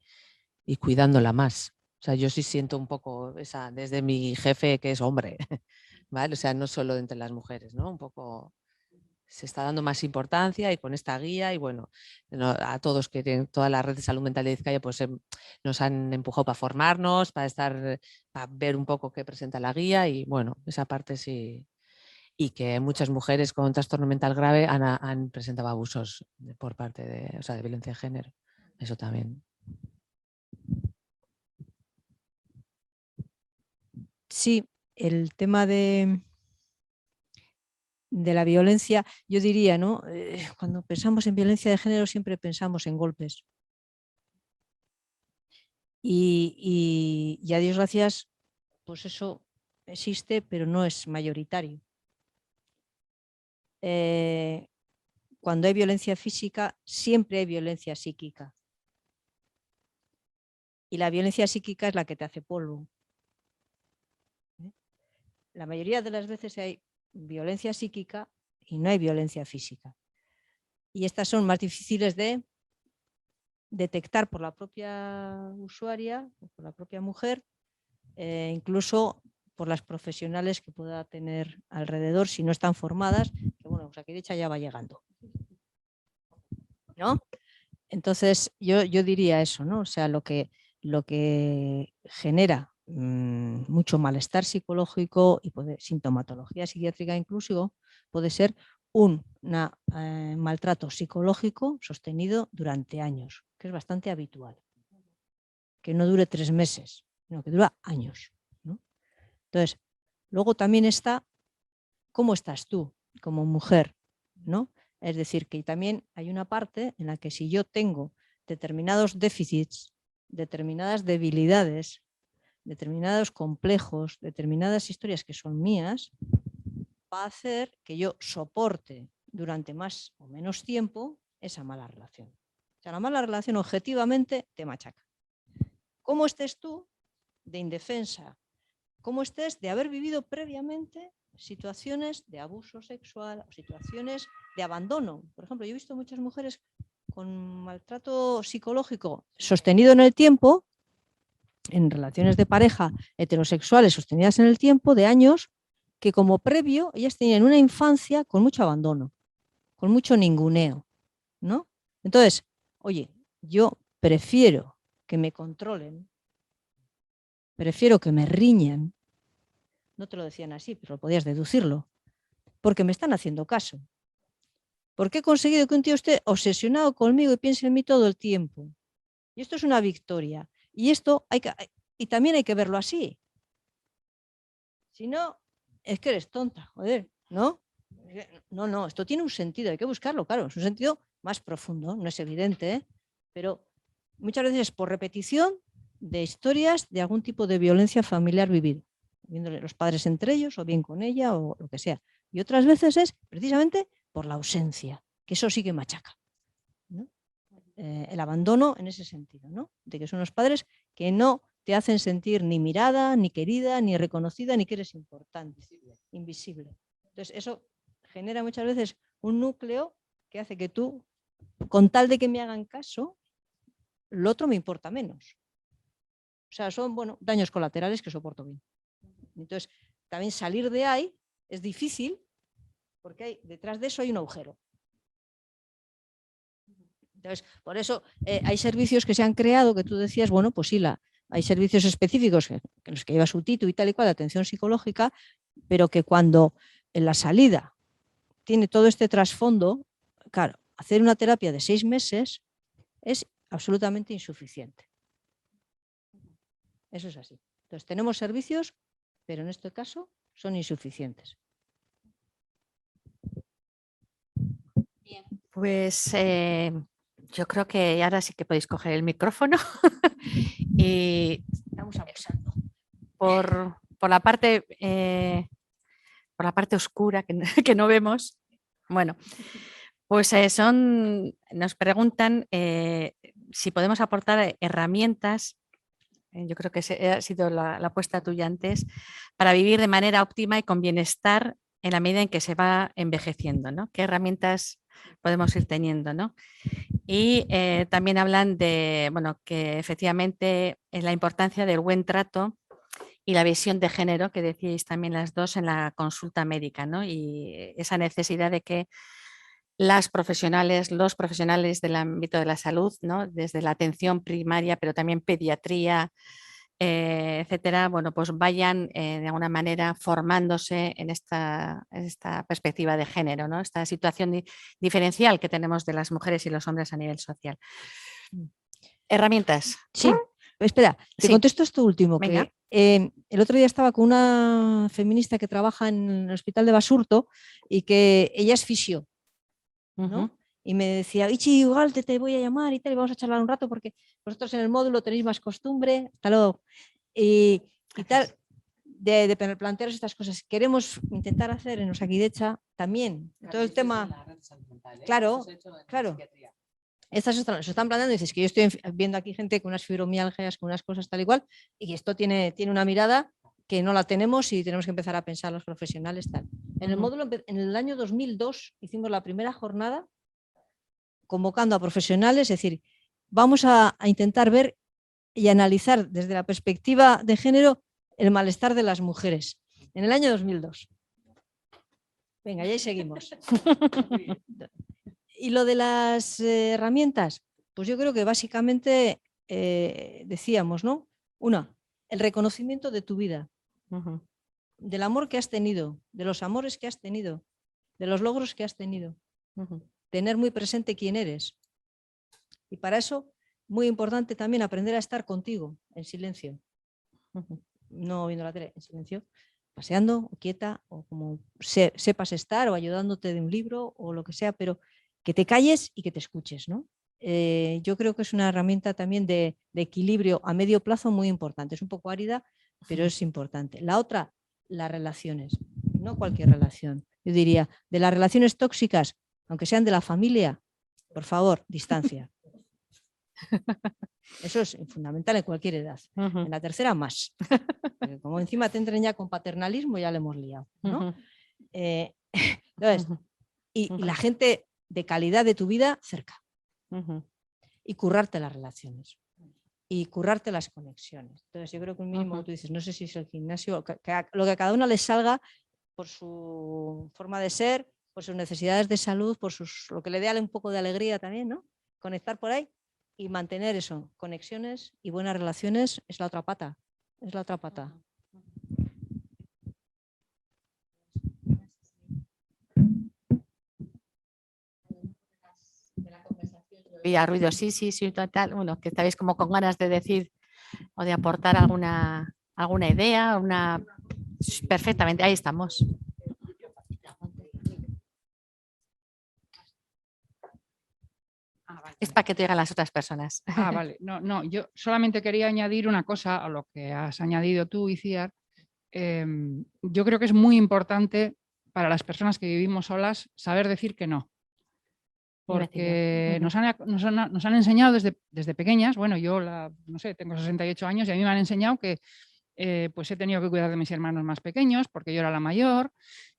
cuidándola más. O sea, yo sí siento un poco esa, desde mi jefe que es hombre, ¿vale? O sea, no solo entre las mujeres, ¿no? Un poco se está dando más importancia y con esta guía y bueno, a todos que tienen toda la red de salud mental de Vizcaya pues nos han empujado para formarnos, para ver un poco qué presenta la guía y bueno, esa parte sí. Y que muchas mujeres con trastorno mental grave han presentado abusos por parte de, o sea, de violencia de género. Eso también. Sí, el tema de la violencia, yo diría, ¿no? Cuando pensamos en violencia de género siempre pensamos en golpes. Y a Dios gracias, pues eso existe, pero no es mayoritario. Cuando hay violencia física, siempre hay violencia psíquica. Y la violencia psíquica es la que te hace polvo. La mayoría de las veces hay violencia psíquica y no hay violencia física. Y estas son más difíciles de detectar por la propia usuaria, por la propia mujer, incluso por las profesionales que pueda tener alrededor si no están formadas, que bueno, Osakidetza ya va llegando, ¿no? Entonces yo diría eso, ¿no? O sea, lo que genera mucho malestar psicológico y sintomatología psiquiátrica incluso puede ser un maltrato psicológico sostenido durante años, que es bastante habitual. Que no dure 3 meses, sino que dura años, ¿no? Entonces, luego también está cómo estás tú como mujer, ¿no? Es decir, que también hay una parte en la que si yo tengo determinados déficits, determinadas debilidades, determinados complejos, determinadas historias que son mías, va a hacer que yo soporte durante más o menos tiempo esa mala relación. O sea, la mala relación objetivamente te machaca. ¿Cómo estés tú de indefensa? ¿Cómo estés de haber vivido previamente situaciones de abuso sexual o situaciones de abandono? Por ejemplo, yo he visto muchas mujeres con maltrato psicológico sostenido en el tiempo, en relaciones de pareja heterosexuales sostenidas en el tiempo de años, que como previo ellas tenían una infancia con mucho abandono, con mucho ninguneo, ¿no? Entonces, oye, yo prefiero que me controlen, prefiero que me riñan. No te lo decían así, pero podías deducirlo. Porque me están haciendo caso. Porque he conseguido que un tío esté obsesionado conmigo y piense en mí todo el tiempo. Y esto es una victoria. Y esto y también hay que verlo así. Si no, es que eres tonta, joder, ¿no? No, esto tiene un sentido, hay que buscarlo, claro, es un sentido más profundo, no es evidente, ¿eh? Pero muchas veces es por repetición de historias de algún tipo de violencia familiar vivida, viéndole los padres entre ellos o bien con ella o lo que sea. Y otras veces es precisamente por la ausencia, que eso sí que machaca, ¿no? El abandono en ese sentido, ¿no? De que son los padres que no te hacen sentir ni mirada, ni querida, ni reconocida, ni que eres importante, invisible. Entonces eso genera muchas veces un núcleo que hace que tú, con tal de que me hagan caso, lo otro me importa menos. O sea, son, bueno, daños colaterales que soporto bien. Entonces, también salir de ahí es difícil porque detrás de eso hay un agujero. Entonces, por eso hay servicios que se han creado que tú decías, bueno, pues sí, hay servicios específicos en los que lleva su título y tal y cual, de atención psicológica, pero que cuando en la salida tiene todo este trasfondo, claro, hacer una terapia de 6 meses es absolutamente insuficiente. Eso es así. Entonces, tenemos servicios, pero en este caso son insuficientes. Bien, pues yo creo que ahora sí que podéis coger el micrófono y Estamos abusando. por la parte oscura que no vemos. Bueno, pues nos preguntan si podemos aportar herramientas. Yo creo que ha sido la apuesta tuya antes, para vivir de manera óptima y con bienestar en la medida en que se va envejeciendo, ¿no? ¿Qué herramientas podemos ir teniendo, ¿no? Y también hablan de, bueno, que efectivamente es la importancia del buen trato y la visión de género, que decíais también las dos en la consulta médica, ¿no? Y esa necesidad de que las profesionales, los profesionales del ámbito de la salud, ¿no? Desde la atención primaria, pero también pediatría, etcétera, bueno, pues vayan de alguna manera formándose en esta perspectiva de género, ¿no? Esta situación diferencial que tenemos de las mujeres y los hombres a nivel social. Herramientas. Sí, espera, te Sí. contesto esto último. Venga. Que, el otro día estaba con una feminista que trabaja en el hospital de Basurto y que ella es fisio, ¿no? Ujú. Y me decía, Ichi, igual te voy a llamar y tal, y vamos a charlar un rato porque vosotros en el módulo tenéis más costumbre, hasta luego. Y tal, de plantearos estas cosas. Queremos intentar hacer en Osakidetza también todo el tema. Claro, claro. Estas se están planteando y dices que yo estoy viendo aquí gente con unas fibromialgias, con unas cosas tal y cual, y esto tiene una mirada que no la tenemos y tenemos que empezar a pensar los profesionales tal. En el módulo, en el año 2002 hicimos la primera jornada convocando a profesionales, es decir, vamos a intentar ver y analizar desde la perspectiva de género el malestar de las mujeres. En el año 2002. Venga, ya ahí seguimos. Y lo de las herramientas, pues yo creo que básicamente decíamos, ¿no? Una, el reconocimiento de tu vida, del amor que has tenido, de los amores que has tenido, de los logros que has tenido. Tener muy presente quién eres. Y para eso, muy importante también aprender a estar contigo en silencio. No viendo la tele, en silencio, paseando, o quieta, o como sepas estar, o ayudándote de un libro, o lo que sea, pero que te calles y que te escuches, ¿no? Yo creo que es una herramienta también de equilibrio a medio plazo muy importante. Es un poco árida, pero es importante. La otra, las relaciones, no cualquier relación. Yo diría, de las relaciones tóxicas, aunque sean de la familia, por favor, distancia. Eso es fundamental en cualquier edad. En la tercera más. Porque como encima te entren ya con paternalismo, ya le hemos liado, ¿no? Entonces, y la gente de calidad de tu vida cerca. Y currarte las relaciones. Y currarte las conexiones. Entonces yo creo que un mínimo, tú dices, no sé si es el gimnasio, lo que a cada una les salga por su forma de ser, por sus necesidades de salud, por lo que le dé un poco de alegría también, ¿no? Conectar por ahí y mantener eso, conexiones y buenas relaciones es la otra pata. Es la otra pata. Había ruido, sí, total. Bueno, que estáis como con ganas de decir o de aportar alguna idea, perfectamente, ahí estamos. Es para que te digan las otras personas. Vale. No, yo solamente quería añadir una cosa a lo que has añadido tú, Iciar. Yo creo que es muy importante para las personas que vivimos solas saber decir que no. Porque nos han enseñado desde pequeñas, bueno, yo no sé, tengo 68 años y a mí me han enseñado que pues he tenido que cuidar de mis hermanos más pequeños porque yo era la mayor.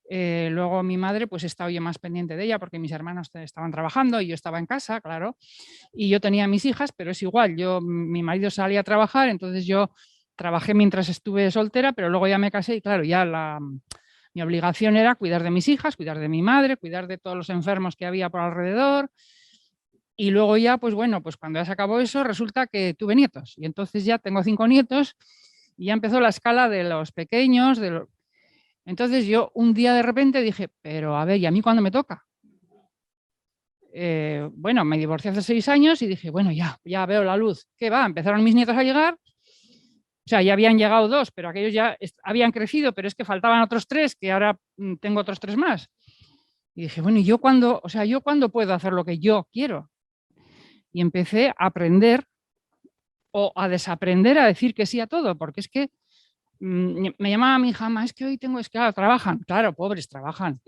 Luego mi madre, pues he estado yo más pendiente de ella porque mis hermanos estaban trabajando y yo estaba en casa, claro, y yo tenía mis hijas, pero es igual, mi marido salía a trabajar, entonces yo trabajé mientras estuve soltera, pero luego ya me casé y claro, ya mi obligación era cuidar de mis hijas, cuidar de mi madre, cuidar de todos los enfermos que había por alrededor. Y luego ya, pues bueno, pues cuando ya se acabó eso, resulta que tuve nietos. Y entonces ya tengo 5 nietos y ya empezó la escala de los pequeños. Entonces yo un día de repente dije, pero a ver, ¿y a mí cuándo me toca? Bueno, me divorcié hace 6 años y dije, bueno, ya veo la luz. ¿Qué va? Empezaron mis nietos a llegar. O sea, ya habían llegado 2, pero aquellos ya habían crecido, pero es que faltaban otros 3, que ahora tengo otros 3 más. Y dije, bueno, ¿y yo cuándo puedo hacer lo que yo quiero? Y empecé a aprender o a desaprender a decir que sí a todo, porque es que me llamaba mi hija, es que hoy claro, trabajan. Claro, pobres, trabajan.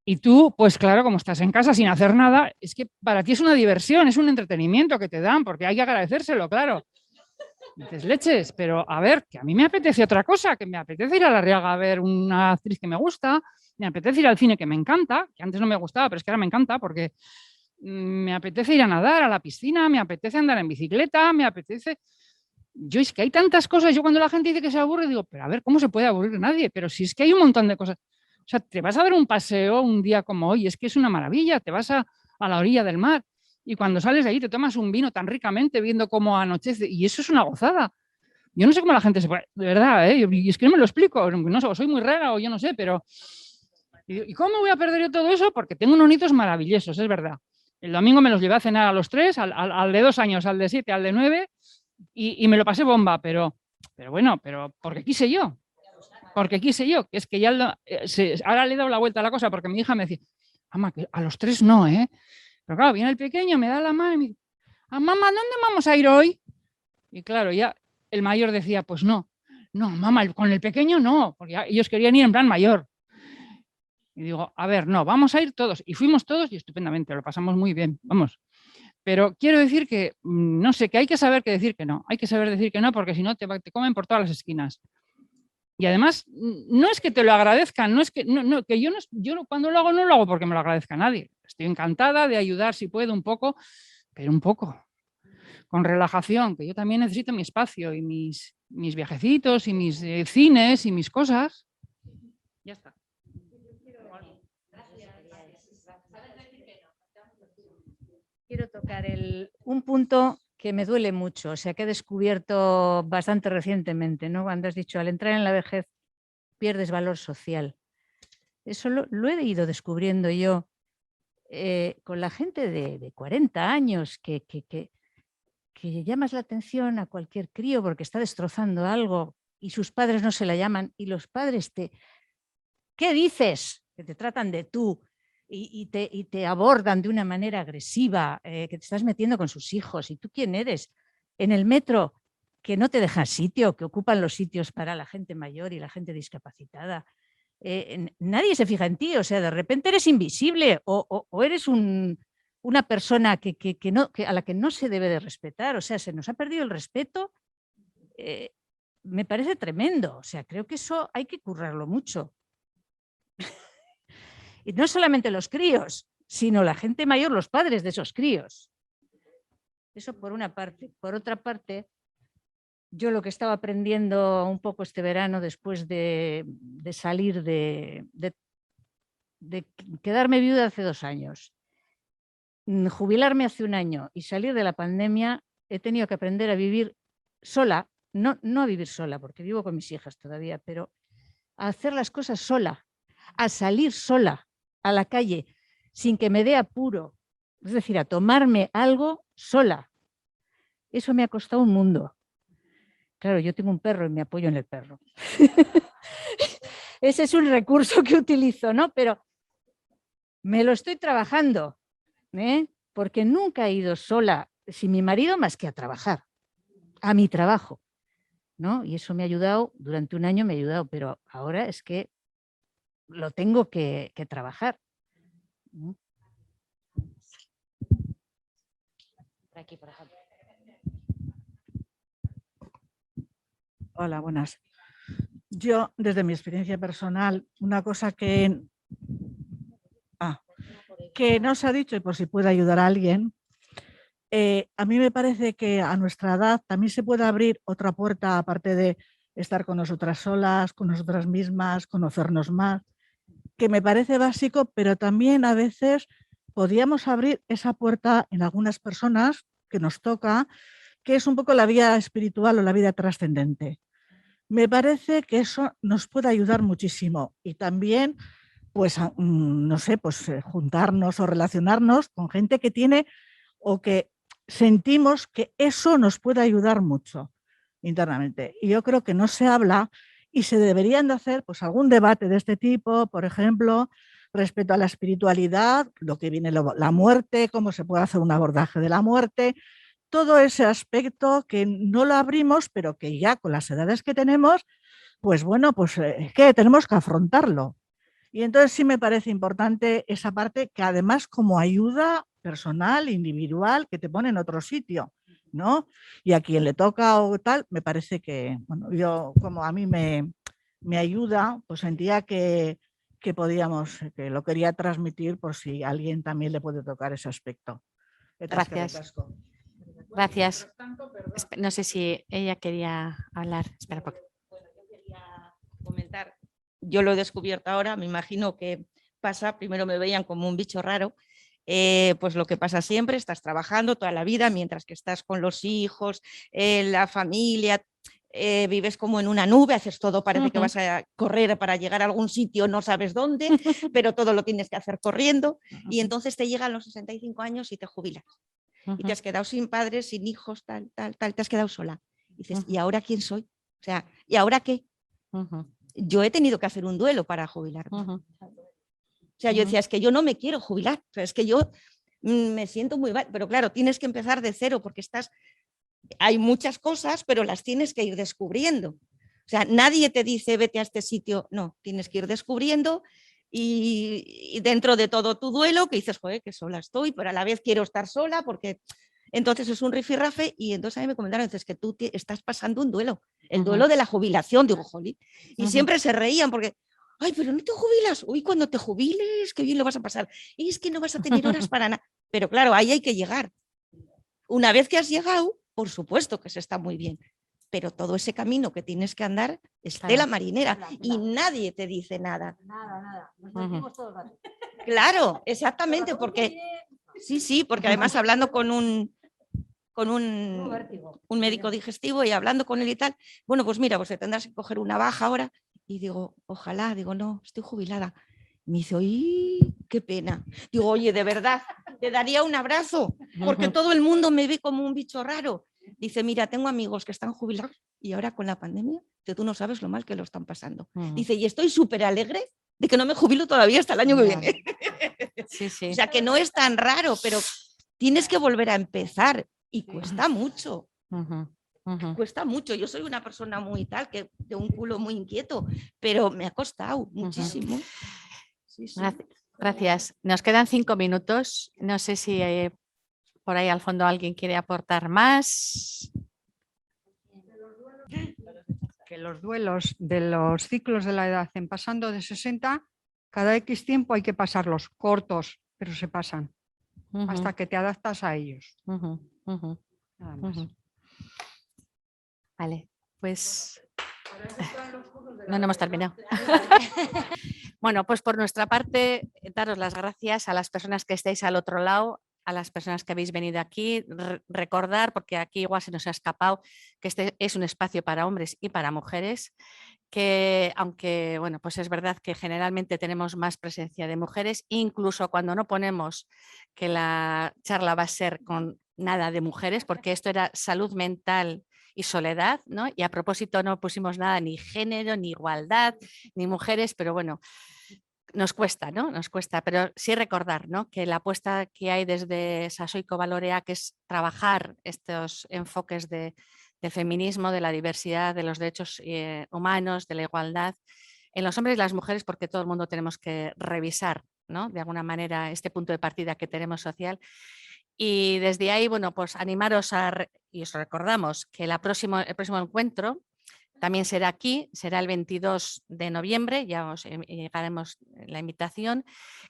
Y tú, pues claro, como estás en casa sin hacer nada, es que para ti es una diversión, es un entretenimiento que te dan, porque hay que agradecérselo, claro. Dices, leches, pero a ver, que a mí me apetece otra cosa, que me apetece ir a la Arriaga a ver una actriz que me gusta, me apetece ir al cine que me encanta, que antes no me gustaba, pero es que ahora me encanta porque me apetece ir a nadar a la piscina, me apetece andar en bicicleta, me apetece... Yo es que hay tantas cosas, yo cuando la gente dice que se aburre digo, pero a ver, ¿cómo se puede aburrir nadie? Pero si es que hay un montón de cosas. sea, te vas a dar un paseo un día como hoy, es que es una maravilla, te vas a la orilla del mar y cuando sales de ahí te tomas un vino tan ricamente viendo cómo anochece y eso es una gozada. Yo no sé cómo la gente se puede, de verdad, y es que no me lo explico, no sé, o soy muy rara o yo no sé, pero ¿y cómo voy a perder yo todo eso? Porque tengo unos nietos maravillosos, es verdad. El domingo me los llevé a cenar a los 3, al de 2 años, al de 7, al de 9 y me lo pasé bomba, pero bueno, pero porque quise yo. Porque quise yo, que es que ya ahora le he dado la vuelta a la cosa porque mi hija me decía, mamá, que a los 3 no, ¿eh? Pero claro, viene el pequeño, me da la mano y me dice, mamá, ¿dónde vamos a ir hoy? Y claro, ya el mayor decía, pues no, mamá, con el pequeño no, porque ellos querían ir en plan mayor. Y digo, a ver, no, vamos a ir todos. Y fuimos todos y estupendamente, lo pasamos muy bien, vamos. Pero quiero decir que, no sé, que hay que saber que decir que no. Hay que saber decir que no porque si no te comen por todas las esquinas. Y además, no es que te lo agradezcan, no es que, que yo cuando lo hago no lo hago porque me lo agradezca nadie. Estoy encantada de ayudar si puedo un poco, pero un poco, con relajación, que yo también necesito mi espacio y mis viajecitos y mis cines y mis cosas. Ya está. Quiero tocar un punto que me duele mucho, o sea, que he descubierto bastante recientemente, ¿no? Cuando has dicho, al entrar en la vejez pierdes valor social. Eso lo he ido descubriendo yo con la gente de 40 años que llamas la atención a cualquier crío porque está destrozando algo y sus padres no se la llaman y los padres ¿qué dices? Que te tratan de tú. Y te abordan de una manera agresiva, que te estás metiendo con sus hijos. ¿Y tú quién eres? En el metro, que no te dejan sitio, que ocupan los sitios para la gente mayor y la gente discapacitada. Nadie se fija en ti, o sea, de repente eres invisible o eres una persona a la que no se debe de respetar. O sea, se nos ha perdido el respeto. Me parece tremendo. O sea, creo que eso hay que currarlo mucho. Y no solamente los críos, sino la gente mayor, los padres de esos críos. Eso por una parte. Por otra parte, yo lo que estaba aprendiendo un poco este verano después de salir de quedarme viuda hace 2 años, jubilarme hace 1 año y salir de la pandemia, he tenido que aprender a vivir sola, no a vivir sola, porque vivo con mis hijas todavía, pero a hacer las cosas sola, a salir sola a la calle sin que me dé apuro, es decir, a tomarme algo sola. Eso me ha costado un mundo. Claro, yo tengo un perro y me apoyo en el perro. Ese es un recurso que utilizo, ¿no? Pero me lo estoy trabajando, porque nunca he ido sola sin mi marido más que a trabajar, a mi trabajo, ¿no? Y eso me ha ayudado, durante 1 año me ha ayudado, pero ahora es que lo tengo que trabajar. Por aquí, por ejemplo. Hola, buenas. Yo, desde mi experiencia personal, una cosa que no se ha dicho y por si puede ayudar a alguien, a mí me parece que a nuestra edad también se puede abrir otra puerta, aparte de estar con nosotras solas, con nosotras mismas, conocernos más, que me parece básico, pero también a veces podríamos abrir esa puerta en algunas personas que nos toca, que es un poco la vida espiritual o la vida trascendente. Me parece que eso nos puede ayudar muchísimo y también, pues, no sé, pues juntarnos o relacionarnos con gente que tiene o que sentimos que eso nos puede ayudar mucho internamente. Y yo creo que no se habla y se deberían de hacer pues algún debate de este tipo, por ejemplo, respecto a la espiritualidad, lo que viene la muerte, cómo se puede hacer un abordaje de la muerte, todo ese aspecto que no lo abrimos, pero que ya con las edades que tenemos, pues bueno, pues que tenemos que afrontarlo. Y entonces sí me parece importante esa parte que además como ayuda personal, individual, que te pone en otro sitio, ¿no? Y a quien le toca o tal, me parece que, bueno, yo como a mí me ayuda, pues sentía que podíamos, que lo quería transmitir por si a alguien también le puede tocar ese aspecto. Gracias. Gracias. No sé si ella quería hablar. Espera un poco. Bueno, yo quería comentar. yo lo he descubierto ahora, me imagino que pasa, primero me veían como un bicho raro, pues lo que pasa siempre, estás trabajando toda la vida mientras que estás con los hijos, la familia, vives como en una nube, haces todo, parece que vas a correr para llegar a algún sitio, no sabes dónde, pero todo lo tienes que hacer corriendo y entonces te llegan los 65 años y te jubilas. Y te has quedado sin padres, sin hijos, tal, te has quedado sola. Y dices, ¿y ahora quién soy? O sea, ¿y ahora qué? Yo he tenido que hacer un duelo para jubilarme. O sea, yo decía, es que yo no me quiero jubilar, o sea, es que yo me siento muy mal, pero claro, tienes que empezar de cero porque hay muchas cosas, pero las tienes que ir descubriendo. O sea, nadie te dice, vete a este sitio, no, tienes que ir descubriendo y dentro de todo tu duelo, que dices, joder, que sola estoy, pero a la vez quiero estar sola porque entonces es un rifirrafe y entonces a mí me comentaron, entonces que tú estás pasando un duelo, el duelo de la jubilación, digo, jolín, y siempre se reían porque, ay, pero no te jubilas, uy, cuando te jubiles, qué bien lo vas a pasar, y es que no vas a tener horas para nada, pero claro, ahí hay que llegar. Una vez que has llegado, por supuesto que se está muy bien, pero todo ese camino que tienes que andar es tela marinera y nadie te dice nada. Nada. Nos decimos todos. Claro, exactamente, porque sí, porque además hablando con un médico digestivo y hablando con él y tal, bueno, pues mira, pues te tendrás que coger una baja ahora. Y digo, ojalá, digo, no, estoy jubilada. Me dice, ¡ay, qué pena! Digo, oye, de verdad, te daría un abrazo, porque todo el mundo me ve como un bicho raro. Dice, mira, tengo amigos que están jubilados y ahora con la pandemia, que tú no sabes lo mal que lo están pasando. Dice, y estoy súper alegre de que no me jubilo todavía hasta el año que viene. Sí, sí. O sea, que no es tan raro, pero tienes que volver a empezar y cuesta mucho. Cuesta mucho. Yo soy una persona muy tal, que de un culo muy inquieto, pero me ha costado muchísimo. Sí. Gracias. Nos quedan 5 minutos. No sé si por ahí al fondo alguien quiere aportar más. Que los duelos de los ciclos de la edad en pasando de 60, cada X tiempo hay que pasarlos, cortos, pero se pasan, hasta que te adaptas a ellos. Nada más. Vale, pues no hemos terminado. Bueno, pues por nuestra parte, daros las gracias a las personas que estáis al otro lado, a las personas que habéis venido aquí, recordar, porque aquí igual se nos ha escapado, que este es un espacio para hombres y para mujeres, que aunque, bueno, pues es verdad que generalmente tenemos más presencia de mujeres, incluso cuando no ponemos que la charla va a ser con nada de mujeres, porque esto era salud mental y soledad, ¿no? Y a propósito no pusimos nada ni género, ni igualdad, ni mujeres, pero bueno, nos cuesta, ¿no? Nos cuesta, pero sí recordar, ¿no? Que la apuesta que hay desde Sasoiko Valorea, que es trabajar estos enfoques del feminismo, de la diversidad, de los derechos humanos, de la igualdad en los hombres y las mujeres, porque todo el mundo tenemos que revisar, ¿no? De alguna manera este punto de partida que tenemos social. Y desde ahí, bueno, pues animaros y os recordamos que el próximo encuentro también será aquí, será el 22 de noviembre, ya os llegaremos la invitación,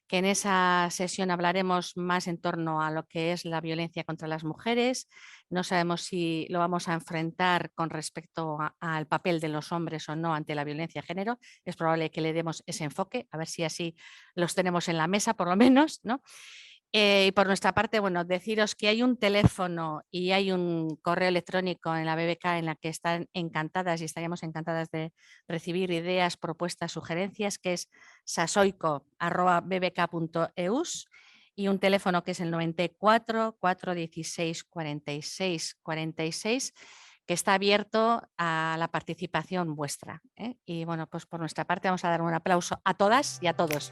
que en esa sesión hablaremos más en torno a lo que es la violencia contra las mujeres. No sabemos si lo vamos a enfrentar con respecto al papel de los hombres o no ante la violencia de género. Es probable que le demos ese enfoque, a ver si así los tenemos en la mesa por lo menos, ¿no? Y por nuestra parte, bueno, deciros que hay un teléfono y hay un correo electrónico en la BBK en la que están encantadas y estaríamos encantadas de recibir ideas, propuestas, sugerencias, que es sasoiko@bbk.eus y un teléfono que es el 94 416 46 46, que está abierto a la participación vuestra. Y bueno, pues por nuestra parte vamos a dar un aplauso a todas y a todos.